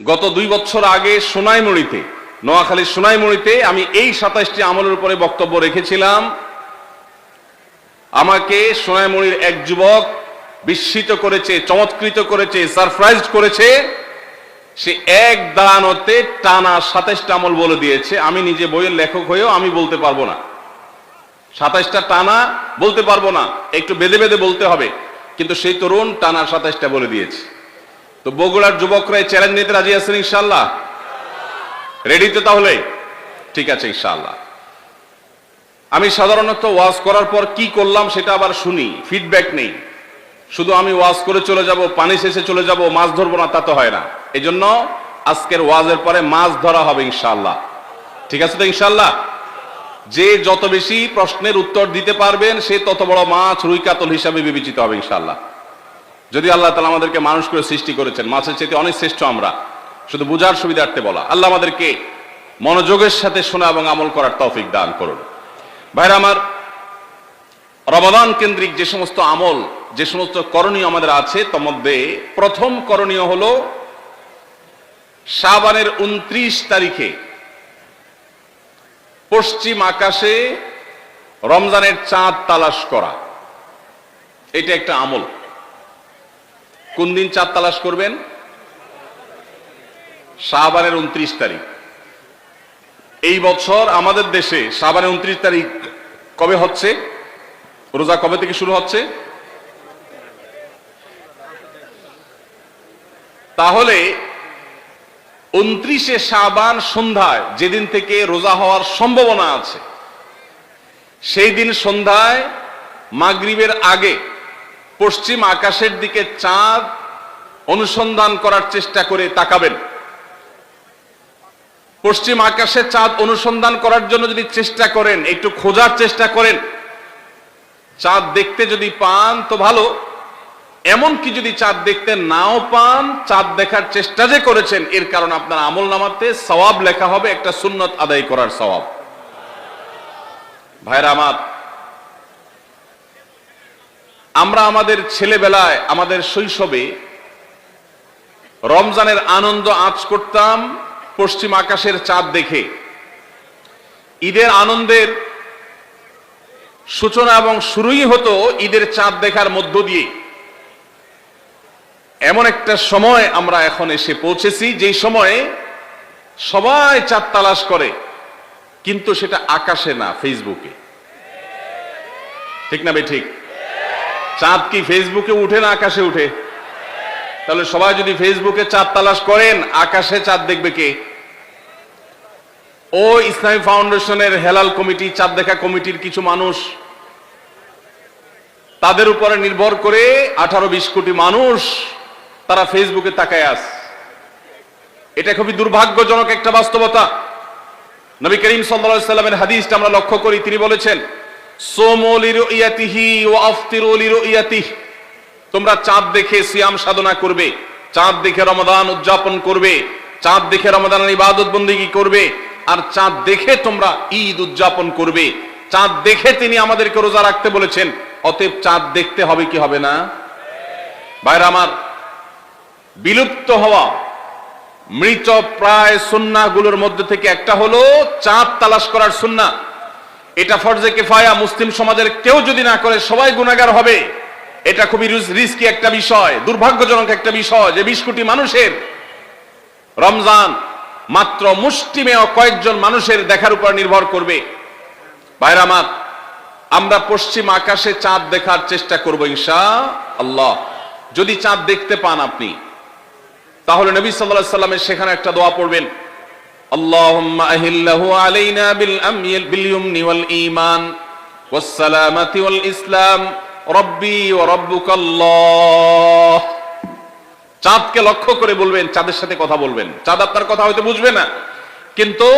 গত 2 বছর আগে সোনাইমুড়িতে, নোয়াখালীর সোনাইমুড়িতে আমি এই 27টি আমলের উপরে বক্তব্য রেখেছিলাম। আমাকে সোনাইমুড়ির এক যুবক বিস্মিত করেছে, চমৎকৃত করেছে, সারপ্রাইজড করেছে। সে এক দাঁড়ানোতে টানা 27টা আমল বলে দিয়েছে। আমি নিজে বইয়ের লেখক হয়েও আমি বলতে পারবো না, 27টা টানা বলতে পারবো না, একটু বেঁধে বেঁধে বলতে হবে। কিন্তু সেই তরুণ টানা 27টা বলে দিয়েছে। তো বগুড়ার যুবকরা এই চ্যালেঞ্জ নিতে রাজি আছেন ইনশাআল্লাহ? রেডি তো তাহলে? ঠিক আছে ইনশাআল্লাহ। আমি সাধারণত ওয়াজ করার পর কি করলাম সেটা আবার শুনি, ফিডব্যাক নেই। শুধু আমি ওয়াজ করে চলে যাব, পানি শেষে চলে যাব, মাছ ধরবো না, তা তো হয় না। এই জন্য আজকের ওয়াজের পরে মাছ ধরা হবে ইনশাআল্লাহ। ঠিক আছে তো ইনশাআল্লাহ? যে যত বেশি প্রশ্নের উত্তর দিতে পারবেন সে তত বড় মাছ, রুই কাতল হিসাবে বিবেচিত হবে ইনশাআল্লাহ। যদি আল্লাহ তাআলা আমাদেরকে মানুষ করে সৃষ্টি করেছেন, মাছের চেয়ে অনেক শ্রেষ্ঠ আমরা, শুধু বুঝার সুবিধার্থে বলা। আল্লাহ আমাদেরকে মনোযোগের সাথে শোনা এবং আমল করার তৌফিক দান করুন। ভাইরা আমার, রমাদান কেন্দ্রিক যে সমস্ত আমল, যে সমস্ত করণীয় আমাদের আছে, তার মধ্যে প্রথম করণীয় হলো শাবানের 29 তারিখে পশ্চিম আকাশে রমজানের চাঁদ তালাশ করা। এটা একটা আমল। কোন দিন চাঁদ তালাশ করবেন? শাবানের 29 তারিখ। এই বছর আমাদের দেশে শাবানের 29 তারিখ কবে হচ্ছে? রোজা কবে থেকে শুরু হচ্ছে? তাহলে 29শে শাবান সন্ধ্যায়, যেদিন থেকে রোজা হওয়ার সম্ভাবনা আছে, সেই দিন সন্ধ্যায় মাগরিবের আগে পশ্চিম আকাশের দিকে চাঁদ অনুসন্ধান করার চেষ্টা করে তাকাবেন। পশ্চিম আকাশে চাঁদ অনুসন্ধান করার জন্য যদি চেষ্টা করেন, একটু খোঁজার চেষ্টা করেন, চাঁদ দেখতে যদি পান তো ভালো। এমনকি যদি চাঁদ দেখতে নাও পান, চাঁদ দেখার চেষ্টা যে করেছেন এর কারণ আপনার আমল নামাতে সওয়াব লেখা হবে, একটা সুন্নত আদায় করার সওয়াব। ভাইরা আমার, আমরা আমাদের ছেলেবেলায়, আমাদের শৈশবে রমজানের আনন্দ আঁচ করতাম পশ্চিম আকাশের চাঁদ দেখে। ঈদের আনন্দের সূচনা এবং শুরুই হতো ঈদের চাঁদ দেখার মধ্য দিয়ে। এমন একটা সময় আমরা এখন এসে পৌঁছেছি যেই সময়ে সবাই চাঁদ তালাশ করে, কিন্তু সেটা আকাশে না, ফেসবুকে। ঠিক না বে ঠিক? চাঁদ কি ফেসবুকে উঠে না আকাশে উঠে? তাহলে সবাই যদি ফেসবুকে চাঁদ তালাশ করেন, আকাশে চাঁদ দেখবে কে? ও ইসলামী ফাউন্ডেশনের হেলাল কমিটি, চাঁদ দেখা কমিটির কিছু মানুষ, তাদের উপরে নির্ভর করে 18-20 কোটি মানুষ তারা ফেসবুকে তাকায় আছে। এটা খুবই দুর্ভাগ্যজনক একটা বাস্তবতা। নবী করিম সাল্লাল্লাহু আলাইহি সাল্লামের হাদিসটা আমরা লক্ষ্য করি, তিনি বলেছেন, সোমু লিরুইয়াতিহি ওয়া আফতিরু লিরুইয়াতিহি, তোমরা চাঁদ দেখে সিয়াম সাধনা করবে, চাঁদ দেখে রমাদান উদযাপন করবে, চাঁদ দেখে রমাদানের ইবাদত বন্দেগী করবে, আর চাঁদ দেখে তোমরা ঈদ উদযাপন করবে। চাঁদ দেখে তিনি আমাদেরকে রোজা রাখতে বলেছেন। অতএব চাঁদ দেখতে হবে কি হবে না? ভাইরা আমার, বিলুপ্ত হওয়া মৃত প্রায় সুন্নাহগুলোর মধ্যে থেকে একটা হলো চাঁদ তালাশ করার সুন্নাহ। এটা ফরজে কিফায়া, মুসলিম সমাজের কেউ যদি না করে সবাই গুনাহগার হবে। এটা খুবই রিস্কি একটা বিষয়, দুর্ভাগ্যজনক একটা বিষয় যে 20 কোটি মানুষের রমজান মাত্র মুষ্টিমেয় কয়েকজন মানুষের দেখার উপর নির্ভর করবে। ভাইরা আমার, আমরা পশ্চিম আকাশে চাঁদ দেখার চেষ্টা করব ইনশাআল্লাহ। যদি চাঁদ দেখতে পান আপনি, তাহলে নবী সাল্লাল্লাহু আলাইহি সাল্লামের সেখানে একটা দোয়া পড়বেন, আল্লাহুম্মা আহিল্লাহু আলাইনা বিল ইয়ুমনি ওয়াল ঈমান ওয়াস সালামাতি ওয়াল ইসলাম রব্বি ওয়া রাব্বুকাল্লাহ। চাঁদকে লক্ষ্য করে বলবেন, চাঁদের সাথে কথা বলবেন। চাঁদ আপনার কথা হয়তো বুঝবে না, কিন্তু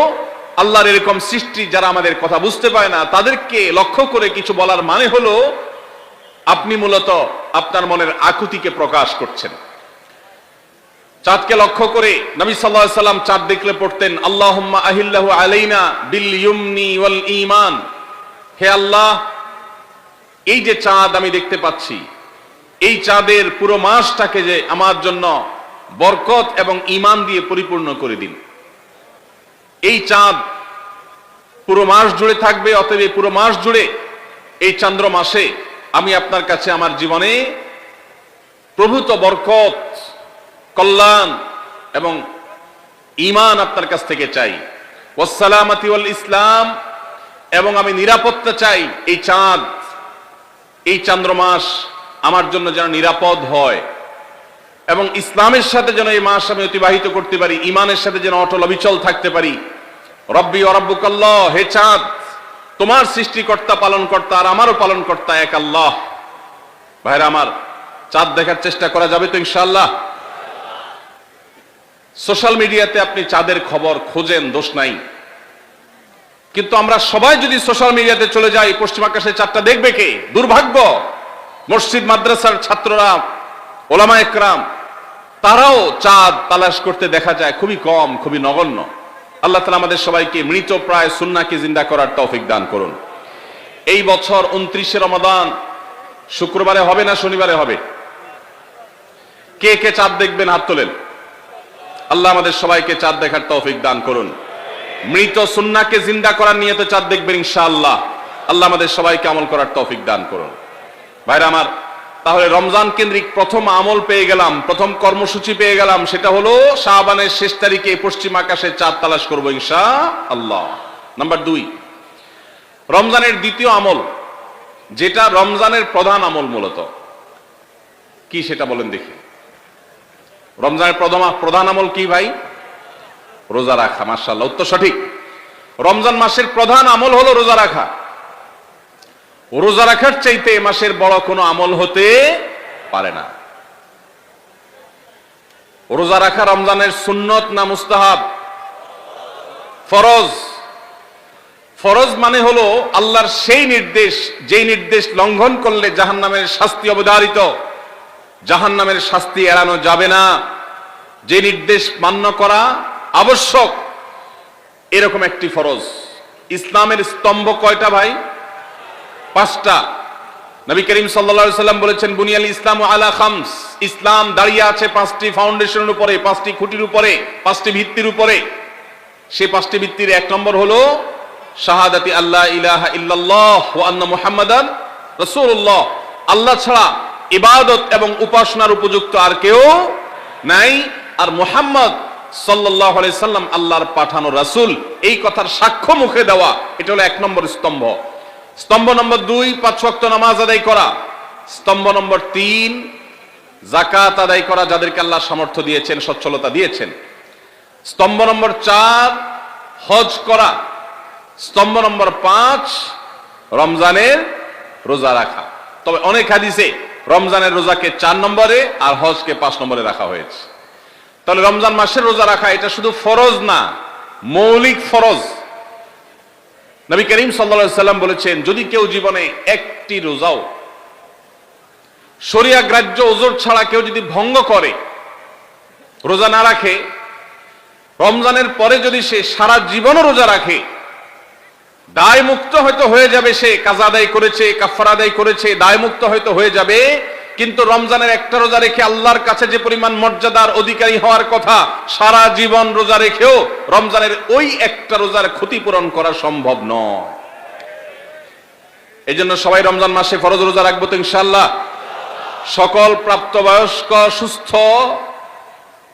আল্লাহর এরকম সৃষ্টি যারা আমাদের কথা বুঝতে পায় না, তাদেরকে লক্ষ্য করে কিছু বলার মানে হলো আপনি মূলত আপনার মনের আকুতিকে প্রকাশ করছেন। চাঁদকে লক্ষ্য করে নবী সাল্লাল্লাহু আলাইহি সাল্লাম চাঁদ দেখলে পড়তেন, আল্লাহুম্মা আহিল্লাহু আলাইনা বিল ইয়ুমনি ওয়াল ঈমান। হে আল্লাহ, এই যে চাঁদ আমি দেখতে পাচ্ছি, এই চাঁদের পুরো মাসটাকে যে আমার জন্য বরকত এবং ঈমান দিয়ে পরিপূর্ণ করে দিন। এই চাঁদ পুরো মাস জুড়ে থাকবে, অতএব এই পুরো মাস জুড়ে এই চন্দ্র মাসে আমি আপনার কাছে আমার জীবনে প্রভূত বরকত, কল্যাণ এবং ঈমান আপনার কাছ থেকে চাই। ওয়াসসালামাতি ওয়াল ইসলাম, এবং আমি নিরাপত্তা চাই। এই চাঁদ, এই চন্দ্র মাস আমার জন্য যেন নিরাপদ হয় এবং ইসলামের সাথে যেন এই মাস আমি অতিবাহিত করতে পারি, ঈমানের সাথে যেন অটল অবিচল থাকতে পারি। রব্বি ওয়া রাব্বুকাল্লাহ, হে চাঁদ, তোমার সৃষ্টিকর্তা পালনকর্তা আর আমারও পালনকর্তা এক আল্লাহ। ভাইরা আমার, চাঁদ দেখার চেষ্টা করা যাবে তো ইনশাআল্লাহ? সোশ্যাল মিডিয়াতে আপনি চাঁদের খবর খোঁজেন, দোষ নাই, কিন্তু আমরা সবাই যদি সোশ্যাল মিডিয়াতে চলে যাই, পশ্চিম আকাশে চাঁদটা দেখবে কে? দুর্ভাগ্য। মসজিদ মাদ্রাসার ছাত্ররা, ওলামা একরাম, তারাও চাঁদ তালাশ করতে দেখা যায় খুবই কম, খুবই নগণ্য। আল্লাহ তাআলা আমাদের সবাইকে মৃত প্রায় সুন্নাহকে জিন্দা করার তৌফিক দান করুন। এই বছর 29শে রমাদান শুক্রবারে হবে না শনিবারে হবে? কে কে চাঁদ দেখবেন হাত তোলেন। আল্লাহ আমাদের সবাইকে চাঁদ দেখার তৌফিক দান করুন। মৃত সুন্নাহকে জিন্দা করার নিয়তে চাঁদ দেখবেন ইনশাআল্লাহ। আল্লাহ আমাদের সবাইকে আমল করার তৌফিক দান করুন। ভাইরা আমার, তাহলে রমজান কেন্দ্রিক প্রথম আমল পেয়ে গেলাম, প্রথম কর্মসূচি পেয়ে গেলাম, সেটা হলো শাবানের শেষ তারিখে পশ্চিম আকাশে চাঁদ তালাশ করবো ইনশাআল্লাহ। নাম্বার 2, রমজানের দ্বিতীয় আমল, যেটা রমজানের প্রধান আমল মূলত কি সেটা বলেন দেখি। রমজানের প্রধান আমল কি ভাই? রোজা রাখা। মাশাআল্লাহ, উত্তর সঠিক। রমজান মাসের প্রধান আমল হলো রোজা রাখা। রোজা রাখার চাইতে এ মাসের বড় কোনো আমল হতে পারে না। রোজা রাখা রমজানের সুন্নত না মুস্তাহাব? ফরজ। ফরজ মানে হলো আল্লাহর সেই নির্দেশ, যেই নির্দেশ লঙ্ঘন করলে জাহান্নামের শাস্তি অবধারিত, জাহান্নামের শাস্তি এড়ানো যাবে না, যে নির্দেশ মান্য করা আবশ্যক, এরকম একটি ফরজ। ইসলামের স্তম্ভ কয়টা ভাই? 5টা। নবী করিম সাল্লাল্লাহু আলাইহি সাল্লাম বলেছেন, বুনিয়াল ইসলামু আলা খামস, ইসলাম দাঁড়িয়ে আছে 5টি ফাউন্ডেশনের উপরে, 5টি খুঁটির উপরে, 5টি ভিত্তির উপরে। সেই 5টি ভিত্তির 1 নম্বর হলো শাহাদাতি আল্লাহ ইলাহা ইল্লাল্লাহ ওয়া আন্না মুহাম্মাদান রাসূলুল্লাহ, আল্লাহ ছাড়া ইবাদত এবং উপাসনার উপযুক্ত আর কেউ নাই, আর মুহাম্মদ সাল্লাল্লাহু আলাইহি সাল্লাম আল্লাহর পাঠানো রাসূল, এই কথার সাক্ষ্য মুখে দেওয়া, এটা হলো 1 নম্বর স্তম্ভ। স্তম্ভ নম্বর 2, 5 ওয়াক্ত নামাজ আদায় করা। স্তম্ভ নম্বর 3, যাকাত আদায় করা, যাদেরকে আল্লাহ সামর্থ্য দিয়েছেন, সচ্ছলতা দিয়েছেন। স্তম্ভ নম্বর 4, হজ করা। স্তম্ভ নম্বর 5, রমজানের রোজা রাখা। তবে অনেক হাদিসে রমজানের রোজাকে 4 নম্বরে আর হজকে 5 নম্বরে রাখা হয়েছে। তাহলে রমজান মাসের রোজা রাখা এটা শুধু ফরজ না, মৌলিক ফরজ। নবী করিম সাল্লাল্লাহু আলাইহি সাল্লাম বলেছেন, যদি কেউ জীবনে একটি রোজাও শরিয়া গ্রাহ্য ওজর ছাড়া কেউ যদি ভঙ্গ করে, রোজা না রাখে, রমজানের পরে যদি সে সারা জীবনও রোজা রাখে, দায় মুক্ত হয়তো হয়ে যাবে, সে কাজা আদায় করেছে, কাফারা আদায় করেছে, দায় মুক্ত হয়তো হয়ে যাবে, কিন্তু রমজানের একটা রোজা রেখে আল্লাহর কাছে যে পরিমাণ মর্যাদার অধিকারী হওয়ার কথা, সারা জীবন রোজা রেখেও রমজানের ওই একটা রোজার ক্ষতিপূরণ করা সম্ভব নয়। এই জন্য সবাই রমজান মাসে ফরজ রোজা রাখবো তো ইনশাআল্লাহ। সকল প্রাপ্তবয়স্ক সুস্থ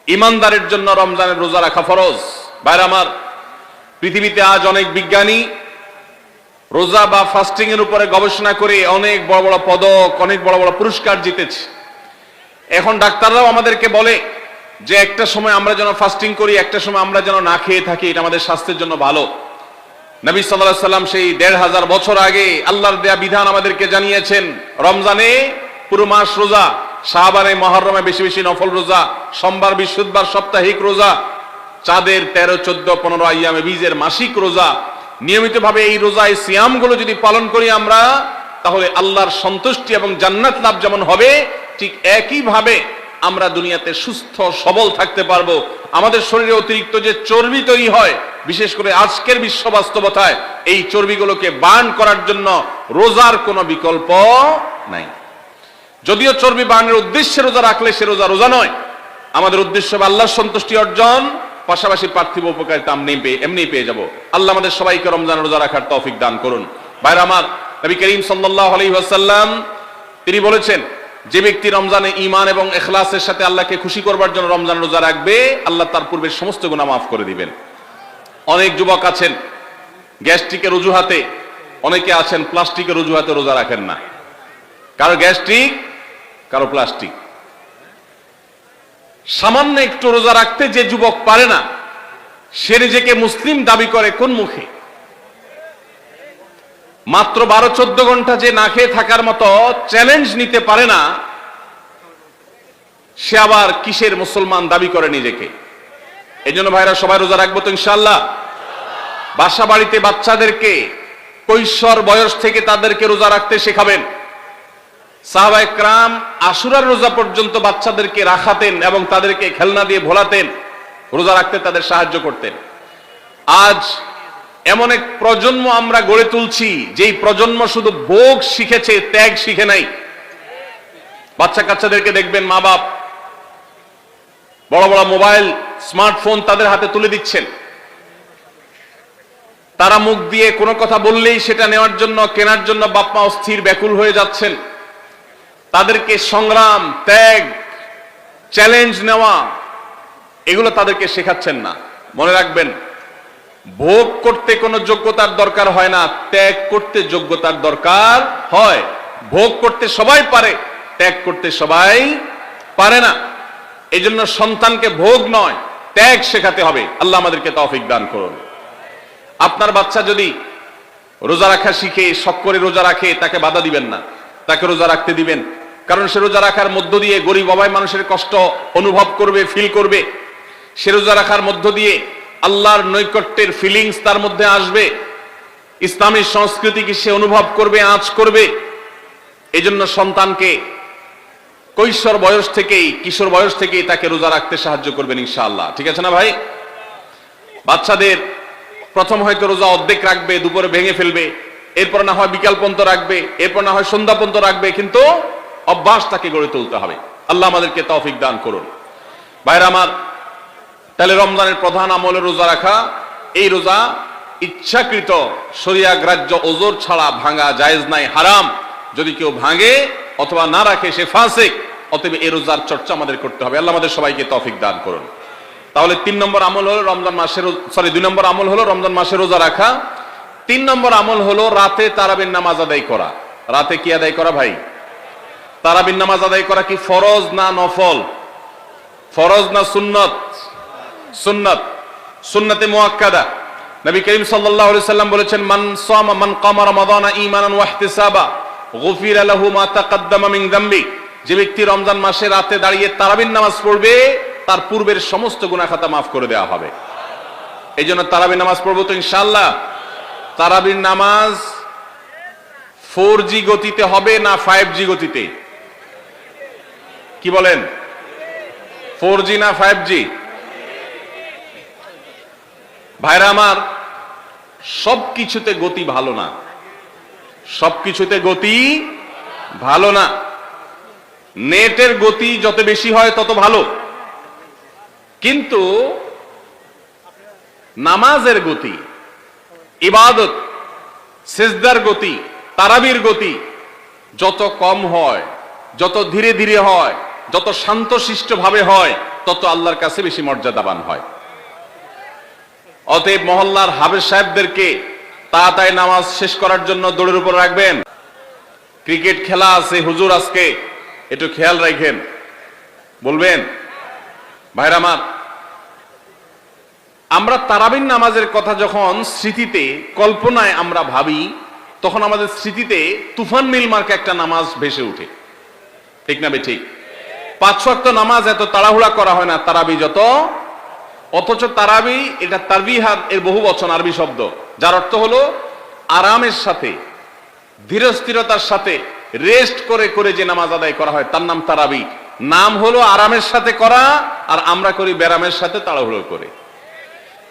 ইমানদারের জন্য রমজানের রোজা রাখা ফরজ। ভাইরা আমার, পৃথিবীতে আজ অনেক বিজ্ঞানী রোজা বা ফাস্টিং এর উপরে গবেষণা করে অনেক বড় বড় পদক, অনেক বড় বড় পুরস্কার জিতেছে। এখন ডাক্তাররাও আমাদেরকে বলে যে একটা সময় আমরা যেন ফাস্টিং করি, একটা সময় আমরা যেন না খেয়ে থাকি, এটা আমাদের স্বাস্থ্যের জন্য ভালো। নবী সাল্লাল্লাহু আলাইহি সাল্লাম সেই 1500 বছর আগে আল্লাহর দেয়া বিধান আমাদেরকে জানিয়েছেন। রমজানে পুরো মাস রোজা, শাবানে মুহররমে বেশি বেশি নফল রোজা, সোমবার বৃহস্পতিবার সাপ্তাহিক রোজা, চাঁদের 13, 14, 15 আইয়ামে বীজের মাসিক রোজা। নিয়মিতভাবে এই রোজা, এই সিয়ামগুলো যদি পালন করি আমরা, তাহলে আল্লাহর সন্তুষ্টি এবং জান্নাত লাভ যেমন হবে, ঠিক একইভাবে আমরা দুনিয়াতে সুস্থ সবল থাকতে পারবো। আমাদের শরীরে অতিরিক্ত যে চর্বি তৈরি হয়, বিশেষ করে আজকের বিশ্ব বাস্তবতায়, এই চর্বিগুলোকে বার্ন করার জন্য রোজার কোনো বিকল্প নাই। যদিও চর্বি বার্নের উদ্দেশ্যে রোজা রাখলে সে রোজা রোজা নয়, আমাদের উদ্দেশ্য হবে আল্লাহর সন্তুষ্টি অর্জন, পাশাপাশি পার্থিব উপকারিতা এমনি পেয়ে যাব। আল্লাহ আমাদের সবাইকে রমজান রোজা রাখার তৌফিক দান করুন। ভাইরা আমার, নবী করিম সাল্লাল্লাহু আলাইহি ওয়াসাল্লাম তিনি বলেছেন, যে ব্যক্তি রমজানে ঈমান এবং ইখলাসের সাথে আল্লাহকে খুশি করবার জন্য রমজান রোজা রাখবে, আল্লাহ তার পূর্বের সমস্ত গুনাহ মাফ করে দিবেন। অনেক যুবক আছেন গ্যাস্ট্রিকের অজুহাতে, অনেকে আছেন প্লাস্টিকের অজুহাতে রোজা রাখেন না। কারো গ্যাস্ট্রিক, কারো প্লাস্টিক। সামান্য একটু রোজা রাখতে যে যুবক পারে না, সে নিজেকে মুসলিম দাবি করে কোন মুখে? মাত্র 12-14 ঘন্টা যে না খেয়ে থাকার মতো চ্যালেঞ্জ নিতে পারে না, সে আবার কিসের মুসলমান দাবি করে নিজেকে? এই জন্য ভাইরা সবাই রোজা রাখবো তো ইনশাআল্লাহ। বাসা বাড়িতে বাচ্চাদেরকে কৈশোর বয়স থেকে তাদেরকে রোজা রাখতে শেখাবেন। সাহাবায়ে কেরাম আশুরার রোজা পর্যন্ত বাচ্চাদেরকে রাখাতেন এবং তাদেরকে খেলনা দিয়ে ভোলাতেন, রোজা রাখতে তাদের সাহায্য করতেন। আজ এমন এক প্রজন্ম আমরা গড়ে তুলছি, যেই প্রজন্ম শুধু ভোগ শিখেছে, ত্যাগ শিখে নাই। বাচ্চা কাচ্চাদেরকে দেখবেন মা বাপ বড় বড় মোবাইল, স্মার্টফোন তাদের হাতে তুলে দিচ্ছেন। তারা মুখ দিয়ে কোনো কথা বললেই সেটা নেওয়ার জন্য, কেনার জন্য বাপ মা অস্থির ব্যাকুল হয়ে যাচ্ছেন। তাদেরকে সংগ্রাম, ত্যাগ, চ্যালেঞ্জ নেওয়া, এগুলো তাদেরকে শেখাচ্ছেন না। মনে রাখবেন, ভোগ করতে কোনো যোগ্যতার দরকার হয় না, ত্যাগ করতে যোগ্যতার দরকার হয়। ভোগ করতে সবাই পারে, ত্যাগ করতে সবাই পারে না। এই জন্য সন্তানকে ভোগ নয়, ত্যাগ শেখাতে হবে। আল্লাহ আমাদেরকে তৌফিক দান করুন। আপনার বাচ্চা যদি রোজা রাখা শিখে, শখ করে রোজা রাখে, তাকে বাধা দিবেন না, তাকে রোজা রাখতে দিবেন। কারণ সে রোজা রাখার মধ্য দিয়ে গরিব অভাবী মানুষের কষ্ট অনুভব করবে, ফিল করবে। সে রোজা রাখার মধ্য দিয়ে আল্লাহর নৈকট্যের ফিলিংস তার মধ্যে আসবে, ইসলামী সংস্কৃতিকে সে অনুভব করবে, আঁচ করবে। এই জন্য সন্তানকে কৈশোর বয়স থেকেই, কিশোর বয়স থেকেই তাকে রোজা রাখতে সাহায্য করবেন ইনশাআল্লাহ। ঠিক আছে না ভাই? বাচ্চাদের প্রথম হয়তো রোজা অর্ধেক রাখবে, দুপুরে ভেঙে ফেলবে, এরপর না হয় বিকাল পর্যন্ত রাখবে, এরপর না হয় সন্ধ্যা পর্যন্ত রাখবে, কিন্তু অভ্যাস তাকে গড়ে তুলতে হবে। আল্লাহ আমাদেরকে তৌফিক দান করুন। ভাইরা আমার, তাহলে রমজানের প্রধান আমল রোজা রাখা। এই রোজা ইচ্ছাকৃত শরিয়া গ্রাহ্য ওজর ছাড়া ভাঙা জায়েজ নাই, হারাম। যদি কেউ ভাঙে অথবা না রাখে সে ফাসিক। অতএব এই রোজার চর্চা আমাদের করতে হবে। আল্লাহ আমাদের সবাইকে তৌফিক দান করুন। তাহলে 3 নম্বর আমল হলো রমজান মাসের, 2 নম্বর আমল হলো রমজান মাসে রোজা রাখা। 3 নম্বর আমল হলো রাতে তারাবির নামাজ আদায় করা। রাতে কি আদায় করা ভাই? তারাবির নামাজ আদায় করা কি ফরজ না নফল? ফরজ না সুন্নত? সুন্নত, সুন্নতে মুআক্কাদা। নবী করিম সাল্লাল্লাহু আলাইহি সাল্লাম বলেছেন, মান সামা মান কামা রমাদানা ঈমানান ওয়া ইহতিসাবা গুফিরা লাহু মা তাকাদ্দামা মিন যামবি। যে ব্যক্তি রমজান মাসে রাতে দাঁড়িয়ে তারাবির নামাজ পড়বে, তার পূর্বের সমস্ত গুনাহ খাতা মাফ করে দেওয়া হবে। এই জন্য তারাবির নামাজ পড়বো তো ইনশাআল্লাহ। তারাবির নামাজ 4G গতিতে হবে না 5G গতিতে? কি বলেন? 4G না 5G? ভাইরা আমার, সবকিছুতে গতি ভালো না, সবকিছুতে গতি ভালো না। নেটের গতি যত বেশি হয় তত ভালো, কিন্তু নামাজের গতি, ইবাদত, সিজদার গতি, তারাবির গতি যত কম হয়, যত ধীরে ধীরে হয়, যত শান্তশিষ্ট ভাবে হয়, তত আল্লাহর কাছে বেশি মর্যাদাবান হয়। অতএব মহল্লার হাফেজ সাহেবদেরকে তাড়াতাড়ি নামাজ শেষ করার জন্য দৌড়ের উপর রাখবেন। ক্রিকেট খেলা আছে হুজুর, আজকে একটু খেয়াল রাখেন, বলবেন। ভাইরা আমার, আমরা তারাবির নামাজের কথা যখন স্মৃতিতে, কল্পনায় আমরা ভাবি, তখন আমাদের স্মৃতিতে তুফান মিল মার্কা একটা নামাজ ভেসে উঠে। ঠিক না ঠিক? 5 ওয়াক্ত নামাজ এত তাড়াহুড়া করা হয় না তারাবি যত। অথচ তারাবি এটা তারবিহাত এর বহু বচন, আরবি শব্দ, যার অর্থ হলো আরামের সাথে, ধীরস্থিরতার সাথে, রেস্ট করে করে যে নামাজ আদায় করা হয় তার নাম তারাবি। নাম হলো আরামের সাথে করা, আর আমরা করি ব্যারামের সাথে তাড়াহুড়ো করে।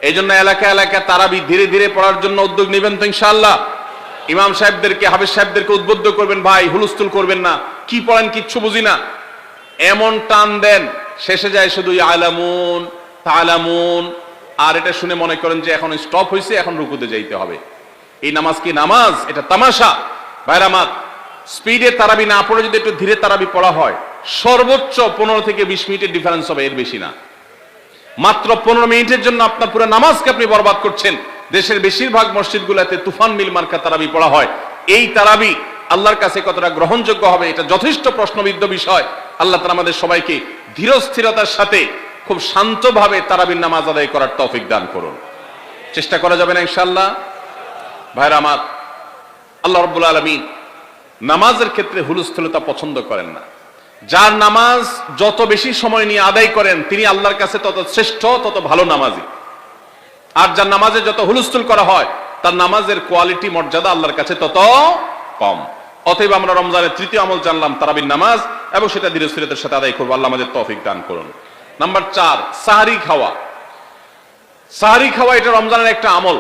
এই জন্য এলাকা এলাকায় তারাবি ধীরে ধীরে পড়ার জন্য উদ্যোগ নেবেন তো ইনশাআল্লাহ। ইমাম সাহেবদেরকে, হাফেজ সাহেবদেরকে উদ্বুদ্ধ করবেন, ভাই হুলস্থুল করবেন না, কি পড়েন কিচ্ছু বুঝি না, এমন টান দেন শেষে যায় শুধু ইয়ালামুন তালামুন, আর এটা শুনে মনে করেন যে এখন স্টপ হয়েছে, এখন রুকুতে যাইতে হবে। এই নামাজ কি নামাজ? এটা তামাশা। বাইরামাত, স্পিডে তারাবি না পড়ে যদি একটু ধীরে তারাবি পড়া হয়, সর্বোচ্চ 15 থেকে 20 মিনিটের ডিফারেন্স হবে, এর বেশি না। মাত্র 15 মিনিটের জন্য আপনার পুরো নামাজকে আপনি বরবাদ করছেন। দেশের বেশিরভাগ মসজিদগুলোতে তুফান মিল মার্কা তারাবি পড়া হয়। এই তারাবি আল্লাহর কাছে কতটা গ্রহণযোগ্য হবে, এটা যথেষ্ট প্রশ্নবিদ্ধ বিষয়। আল্লাহ তাআলা আমাদের সবাইকে ধীরস্থিরতার সাথে খুব শান্তভাবে তারাবির নামাজ আদায় করার তৌফিক দান করুন। চেষ্টা করা যাবে না ইনশাআল্লাহ? ভাইরা আমার, আল্লাহ রাব্বুল আলামিন নামাজের ক্ষেত্রে হুলস্থুলতা পছন্দ করেন না। যার নামাজ যত বেশি সময় নিয়ে আদায় করেন তিনি আল্লাহর কাছে তত শ্রেষ্ঠ, তত ভালো নামাজি। আর যার নামাজে যত হুলস্থুল করা হয় তার নামাজের কোয়ালিটি, মর্যাদা আল্লাহর কাছে তত কম। অতএব আমরা রমজানের তৃতীয় আমল জানলাম তারাবির নামাজ, এবং সেটা ধীরস্থিরতার সাথে আদায় করবো। আল্লাহ আমাদের তৌফিক দান করুন। নাম্বার 4, সাহরি খাওয়া। সাহরি খাওয়া এটা রমজানের একটা আমল।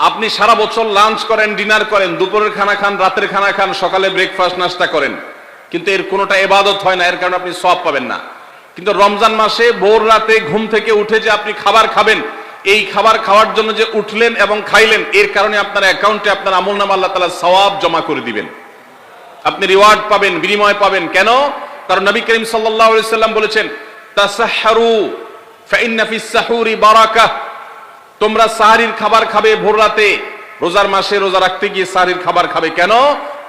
আপনি সারা বছর লাঞ্চ করেন, ডিনার করেন, দুপুরের খানা খান, রাতের খানা খান, সকালে ব্রেকফাস্ট নাস্তা করেন, কিন্তু এর কোনোটা ইবাদত হয় না, এর কারণে আপনি সওয়াব পাবেন না। কিন্তু রমজান মাসে ভোর রাতে ঘুম থেকে উঠে যে আপনি খাবার খাবেন, এই খাবার খাওয়ার জন্য যে উঠলেন এবং খাইলেন, এর কারণে আপনার অ্যাকাউন্টে আপনার আমলনামা আল্লাহ তাআলা সওয়াব জমা করে দিবেন। আপনি রিওয়ার্ড পাবেন, বিনিময় পাবেন। কেন? কারণ নবী করিম সাল্লাল্লাহু আলাইহি সাল্লাম বলেছেন, তাসাহহারু ফাইন্না ফিস সাহুরি বারাকাহ। তোমরা সাহরির খাবার খাবে ভোর রাতে। রোজার মাসে রোজা রাখতে গিয়ে সাহরির খাবার খাবে। কেন?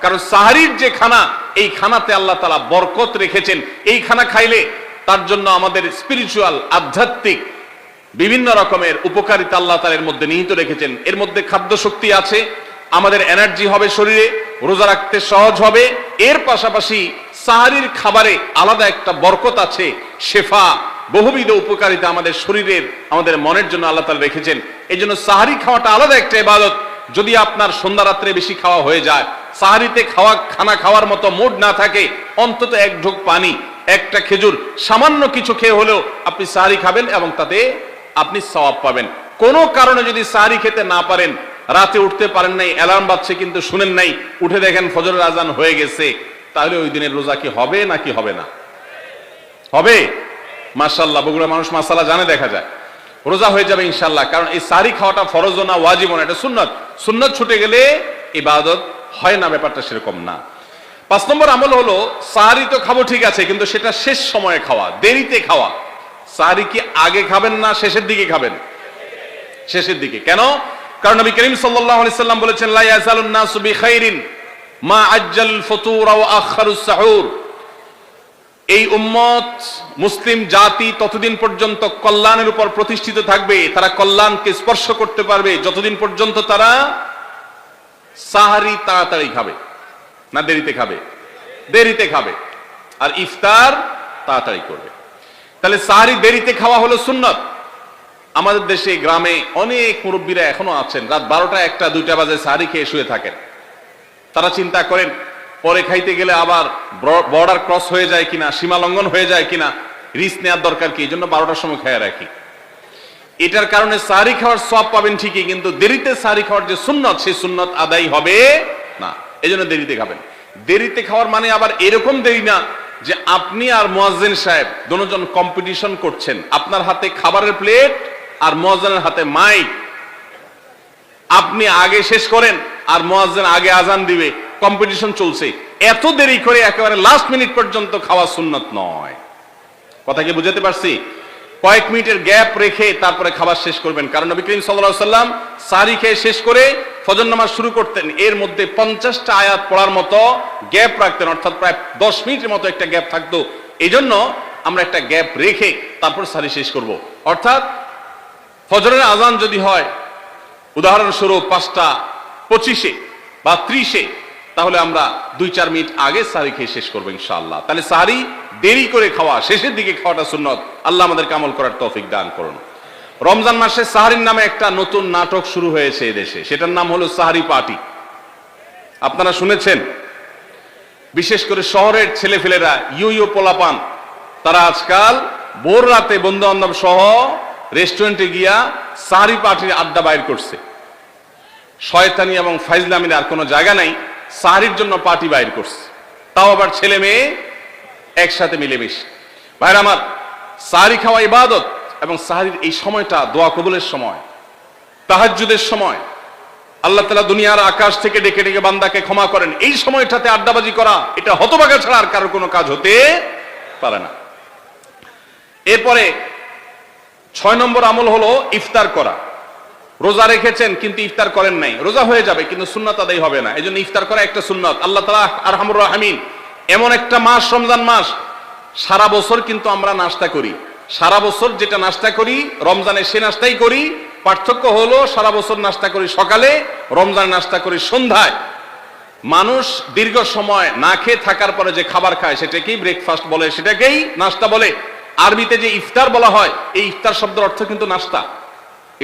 কারণ সাহরির যে খানা, এই খানাতে আল্লাহ তাআলা বরকত রেখেছেন। এই খানা খাইলে তার জন্য আমাদের স্পিরিচুয়াল, আধ্যাত্মিক বিভিন্ন রকমের উপকারিতা আল্লাহ তাআলা এর মধ্যে নিহিত রেখেছেন। এর মধ্যে খাদ্য শক্তি আছে, আমাদের এনার্জি হবে শরীরে, রোজা রাখতে সহজ হবে। এর পাশাপাশি সাহরির খাবারে আলাদা একটা বরকত আছে, শেফা, বহুবিধ উপকারিতা আমাদের শরীরের, আমাদের মনের জন্য আল্লাহ তাআলা রেখেছেন। এই জন্য সাহরি খাওয়াটা আলাদা একটা ইবাদত। যদি আপনার সন্ধ্যা রাত্রে বেশি খাওয়া হয়ে যায়, সাহরিতে খানা খাওয়ার মতো মুড না থাকে, অন্তত এক ঢোক পানি, একটা খেজুর, সামান্য কিছু খেয়ে হলেও আপনি সাহরি খাবেন এবং তাতে আপনি সওয়াব পাবেন। কোনো কারণে যদি সাহরি খেতে না পারেন, রাতে উঠতে পারেন নাই, অ্যালার্ম বাজছে কিন্তু শুনেন নাই, উঠে দেখেন ফজরের আজান হয়ে গেছে, তাহলে ওই দিনের রোজা কি হবে নাকি হবে না? হবে। মাশাআল্লাহ, বগুড়া মানুষ মাসালা জানে, দেখা যায় রোজা হয়ে যাবে ইনশাআল্লাহ। কারণ এই সাহরি খাওয়াটা ফরজ না, ওয়াজিব না, এটা সুন্নাত। সুন্নাত ছুটে গেলে ইবাদত হয় না, ব্যাপারটা সেরকম না। 5 নম্বর আমল হলো, সাহরি তো খাবো ঠিক আছে, কিন্তু সেটা শেষ সময়ে খাওয়া, দেরিতে খাওয়া। সাহরি কি আগে খাবেন না শেষের দিকে খাবেন? শেষের দিকে। কেন? কারণ নবী করিম সাল্লাল্লাহু আলাইহি সাল্লাম বলেছেন, লা ইয়াজালুন নাসু বিখাইরিন মা আজ্জাল ফুতুর ওয়া আখারুস সাহুর। এই উম্মত, মুসলিম জাতি ততদিন পর্যন্ত কল্যাণের উপর প্রতিষ্ঠিত থাকবে, তারা কল্যাণকে স্পর্শ করতে পারবে যতদিন পর্যন্ত তারা সাহরি তাড়াতাড়ি খাবে না দেরিতে খাবে? দেরিতে খাবে। আর ইফতার তাড়াতাড়ি করবে। তাহলে সাহরি দেরিতে খাওয়া হলো সুন্নাত। আমাদের দেশে গ্রামে অনেক মুরব্বীরা এখনো আছেন, রাত 12টা, 1টা, 2টা বাজে সাহরি খেয়ে শুয়ে থাকেন। তারা চিন্তা করেন পরে খাইতে গেলে আবার বর্ডার ক্রস হয়ে যায় কিনা, সীমা লঙ্ঘন হয়ে যায় কিনা, রিস্ক নেওয়ার দরকার কি, এই জন্য 12টার সময় খেয়ে রাখি। এটার কারণে সাহরি খাওয়ার সওয়াব পাবেন ঠিকই, কিন্তু দেরিতে সাহরি খাওয়ার যে সুন্নত, সেই সুন্নত আদায় হবে না। এই জন্য দেরিতে খাবেন। দেরিতে খাওয়ার মানে আবার এরকম দেরি না যে আপনি আর মুয়াজ্জিন সাহেব দুজন কম্পিটিশন করছেন, আপনার হাতে খাবারের প্লেট আর মুয়াজ্জিনের হাতে মাইক, আপনি আগে শেষ করেন আর মুয়াজ্জিন আগে আজান দিবে, কম্পিটিশন চলছে। এত দেরি করে একেবারে লাস্ট মিনিট পর্যন্ত খাওয়া সুন্নত নয়। কথা কি বুঝাতে পারছি? কয়েক মিনিটের গ্যাপ রেখে তারপরে খাবার শেষ করবেন। কারণ নবী করিম সাল্লাল্লাহু আলাইহি সাল্লাম সাহরি খেয়ে শেষ করে ফজর নামাজ শুরু করতেন, এর মধ্যে 50টা আয়াত পড়ার মতো গ্যাপ রাখতেন, অর্থাৎ প্রায় 10 মিনিটের মতো একটা গ্যাপ থাকতো। এই জন্য আমরা একটা গ্যাপ রেখে তারপর সাহরি শেষ করব। অর্থাৎ ফজরের আজান যদি হয় উদাহরণস্বরূপ 5:25 বা 30, তাহলে আমরা 2-4 মিনিট আগে সাহরি খেয়ে শেষ করবো ইনশাআল্লাহ। তাহলে সাহরি দেরি করে খাওয়া, শেষের দিকে খাওয়াটা সুন্নত। আল্লাহ আমাদেরকে আমল করার তৌফিক দান করুন। রমজান মাসে সাহরির নামে একটা নতুন নাটক শুরু হয়েছে এদেশে, সেটার নাম হলো সাহরি পার্টি। আপনারা শুনেছেন? বিশেষ করে শহরের ছেলেফেলেরা, ইউ পোলাপান, তারা আজকাল ভোর রাতে বন্ধু বান্ধব সহ রেস্টুরেন্টে গিয়া সাহরি পার্টির আড্ডা বাইর করছে। শয়তানি এবং ফাইজলামির আর কোনো জায়গা নাই, সাহরির জন্য পার্টি বাইর করছে, তাও আবার ছেলে মেয়ে একসাথে মিলেমিশে। ভাইরা আমার, সাহারি খাওয়া ইবাদত, এবং সাহারির এই সময়টা দোয়া কবুলের সময়, তাহাজ্জুদের সময়। আল্লাহ তাআলা দুনিয়ার আকাশ থেকে ডেকে ডেকে বান্দাকে ক্ষমা করেন। এই সময়টাতে আড্ডাবাজি করা, এটা হতভাগা ছাড়া আর কারোর কোনো কাজ হতে পারে না। এরপরে 6 নম্বর আমল হলো ইফতার করা। রোজা রেখেছেন কিন্তু ইফতার করেন নাই, রোজা হয়ে যাবে কিন্তু সুন্নাত আদায় হবে না, এজন্য ইফতার করা একটা সুন্নাত। আল্লাহ তাআলা আরহামুর রাহিমিন, এমন একটা মাস রমজান মাস, সারা বছর কিন্তু আমরা নাস্তা করি, সারা বছর যেটা নাস্তা করি রমজানে সে নাস্তাই করি। পার্থক্য হলো সারা বছর নাস্তা করি সকালে, রমজান নাস্তা করি সন্ধ্যায়। মানুষ দীর্ঘ সময় না খেয়ে থাকার পরে যে খাবার খায় সেটাকেই ব্রেকফাস্ট বলে, সেটাকেই নাস্তা বলে। আরবিতে যে ইফতার বলা হয়, এই ইফতার শব্দের অর্থ কিন্তু নাস্তা।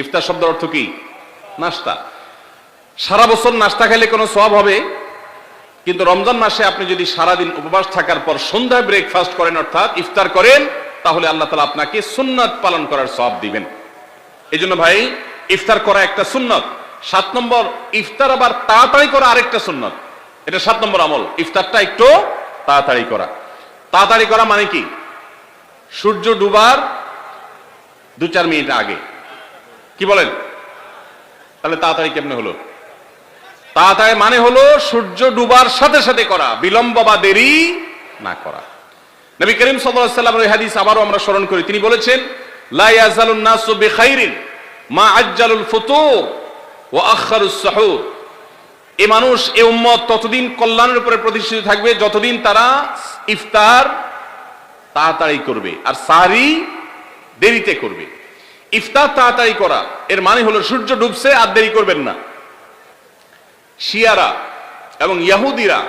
ইফতার শব্দের অর্থ কি? নাস্তা। সারা বছর নাস্তা খেলে কোনো সওয়াব হবে, কিন্তু রমজান মাসে আপনি যদি সারাদিন উপবাস থাকার পর সন্ধ্যায় ব্রেকফাস্ট করেন, অর্থাৎ ইফতার করেন, তাহলে আল্লাহ তাআলা আপনাকে সুন্নাত পালন করার সওয়াব দিবেন। এই জন্য ভাই, ইফতার করা একটা সুন্নাত। 7 নম্বর, ইফতার আবার তাড়াতাড়ি করা আরেকটা সুন্নাত। এটা 7 নম্বর আমল, ইফতারটা একটু তাড়াতাড়ি করা। তাড়াতাড়ি করা মানে কি? সূর্য ডুবার 2-4 মিনিট আগে। কি বলেন? তাহলে তাড়াতাড়ি কেমনে হলো? তাড়াতাড়ি মানে হলো সূর্য ডুবার সাথে সাথে করা, বিলম্ব বা দেরি না করা। নবী করিম সাল্লাল্লাহু আলাইহি ওয়াসাল্লামের এই হাদিস আবারও আমরা স্মরণ করি। তিনি বলেছেন, লা ইয়াজালুন নাসু বিখাইরিন মা আজ্জালুল ফুতুর ওয়া আখারুস সুহুর। এই মানুষ, এই উম্মত ততদিন কল্যাণের উপরে প্রতিষ্ঠিত থাকবে যতদিন তারা ইফতার তাড়াতাড়ি করবে আর সাহরি দেরিতে করবে। ইফতার তাড়াতাড়ি করা এর মানে হলো সূর্য ডুবছে আর দেরি করবেন না। শিয়ারা এবং ইহুদিরা,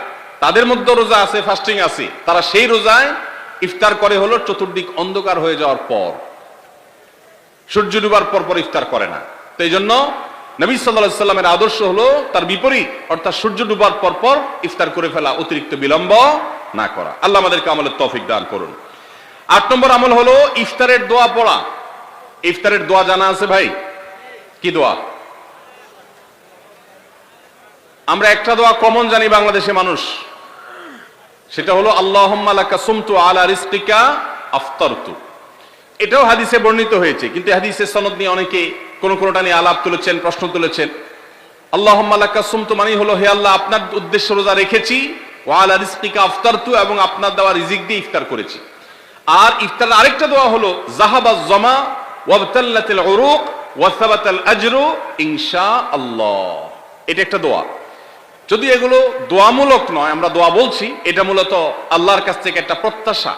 তাদের মধ্যে রোজা আছে, ফাস্টিং আছে, তারা সেই রোজায় ইফতার করে হলো চতুর্দিক অন্ধকার হয়ে যাওয়ার পর, সূর্য ডুবার পর পর ইফতার করে না। তো এই জন্য নবী সাল্লাল্লাহু আলাইহি সাল্লামের আদর্শ হলো তার বিপরীত, অর্থাৎ সূর্য ডুবার পর পর ইফতার করে ফেলা, অতিরিক্ত বিলম্ব না করা। আল্লাহ আমাদেরকে আমলের তৌফিক দান করুন। 8 নম্বর আমল হলো ইফতারের দোয়া পড়া। ইফতারের দোয়া জানা আছে ভাই? কি দোয়া? আমরা একটা দোয়া কমন জানি বাংলাদেশে মানুষ, সেটা হলো আল্লাহুম্মা লাকা সুমতু আলা রিজকিকা আফতারতু। এটাও হাদিসে বর্ণিত হয়েছে, কিন্তু হাদিসের সনদ নিয়ে অনেকে কোনটা নিয়ে আলাপ তুলেছেন, প্রশ্ন তুলেছেন। আল্লাহুম্মা লাকা সুমতু মানে হলো, হে আল্লাহ, আপনার উদ্দেশ্যে রোজা রেখেছি, ওয়া আলা রিজকিকা আফতারতু, এবং আপনার দেওয়া রিজিক দিয়ে ইফতার করেছি। আর ইফতারের আরেকটা দোয়া হলো যাহাবাজ জামা ওয়াবতাল্লাতিল উরুক ওয়া সাবাতাল আজরু ইনশাআল্লাহ। এটা একটা দোয়া। যদি এগুলো দোয়ামূলক নয়, আমরা দোয়া বলছি, এটা মূলত আল্লাহর কাছ থেকে একটা প্রত্যাশা।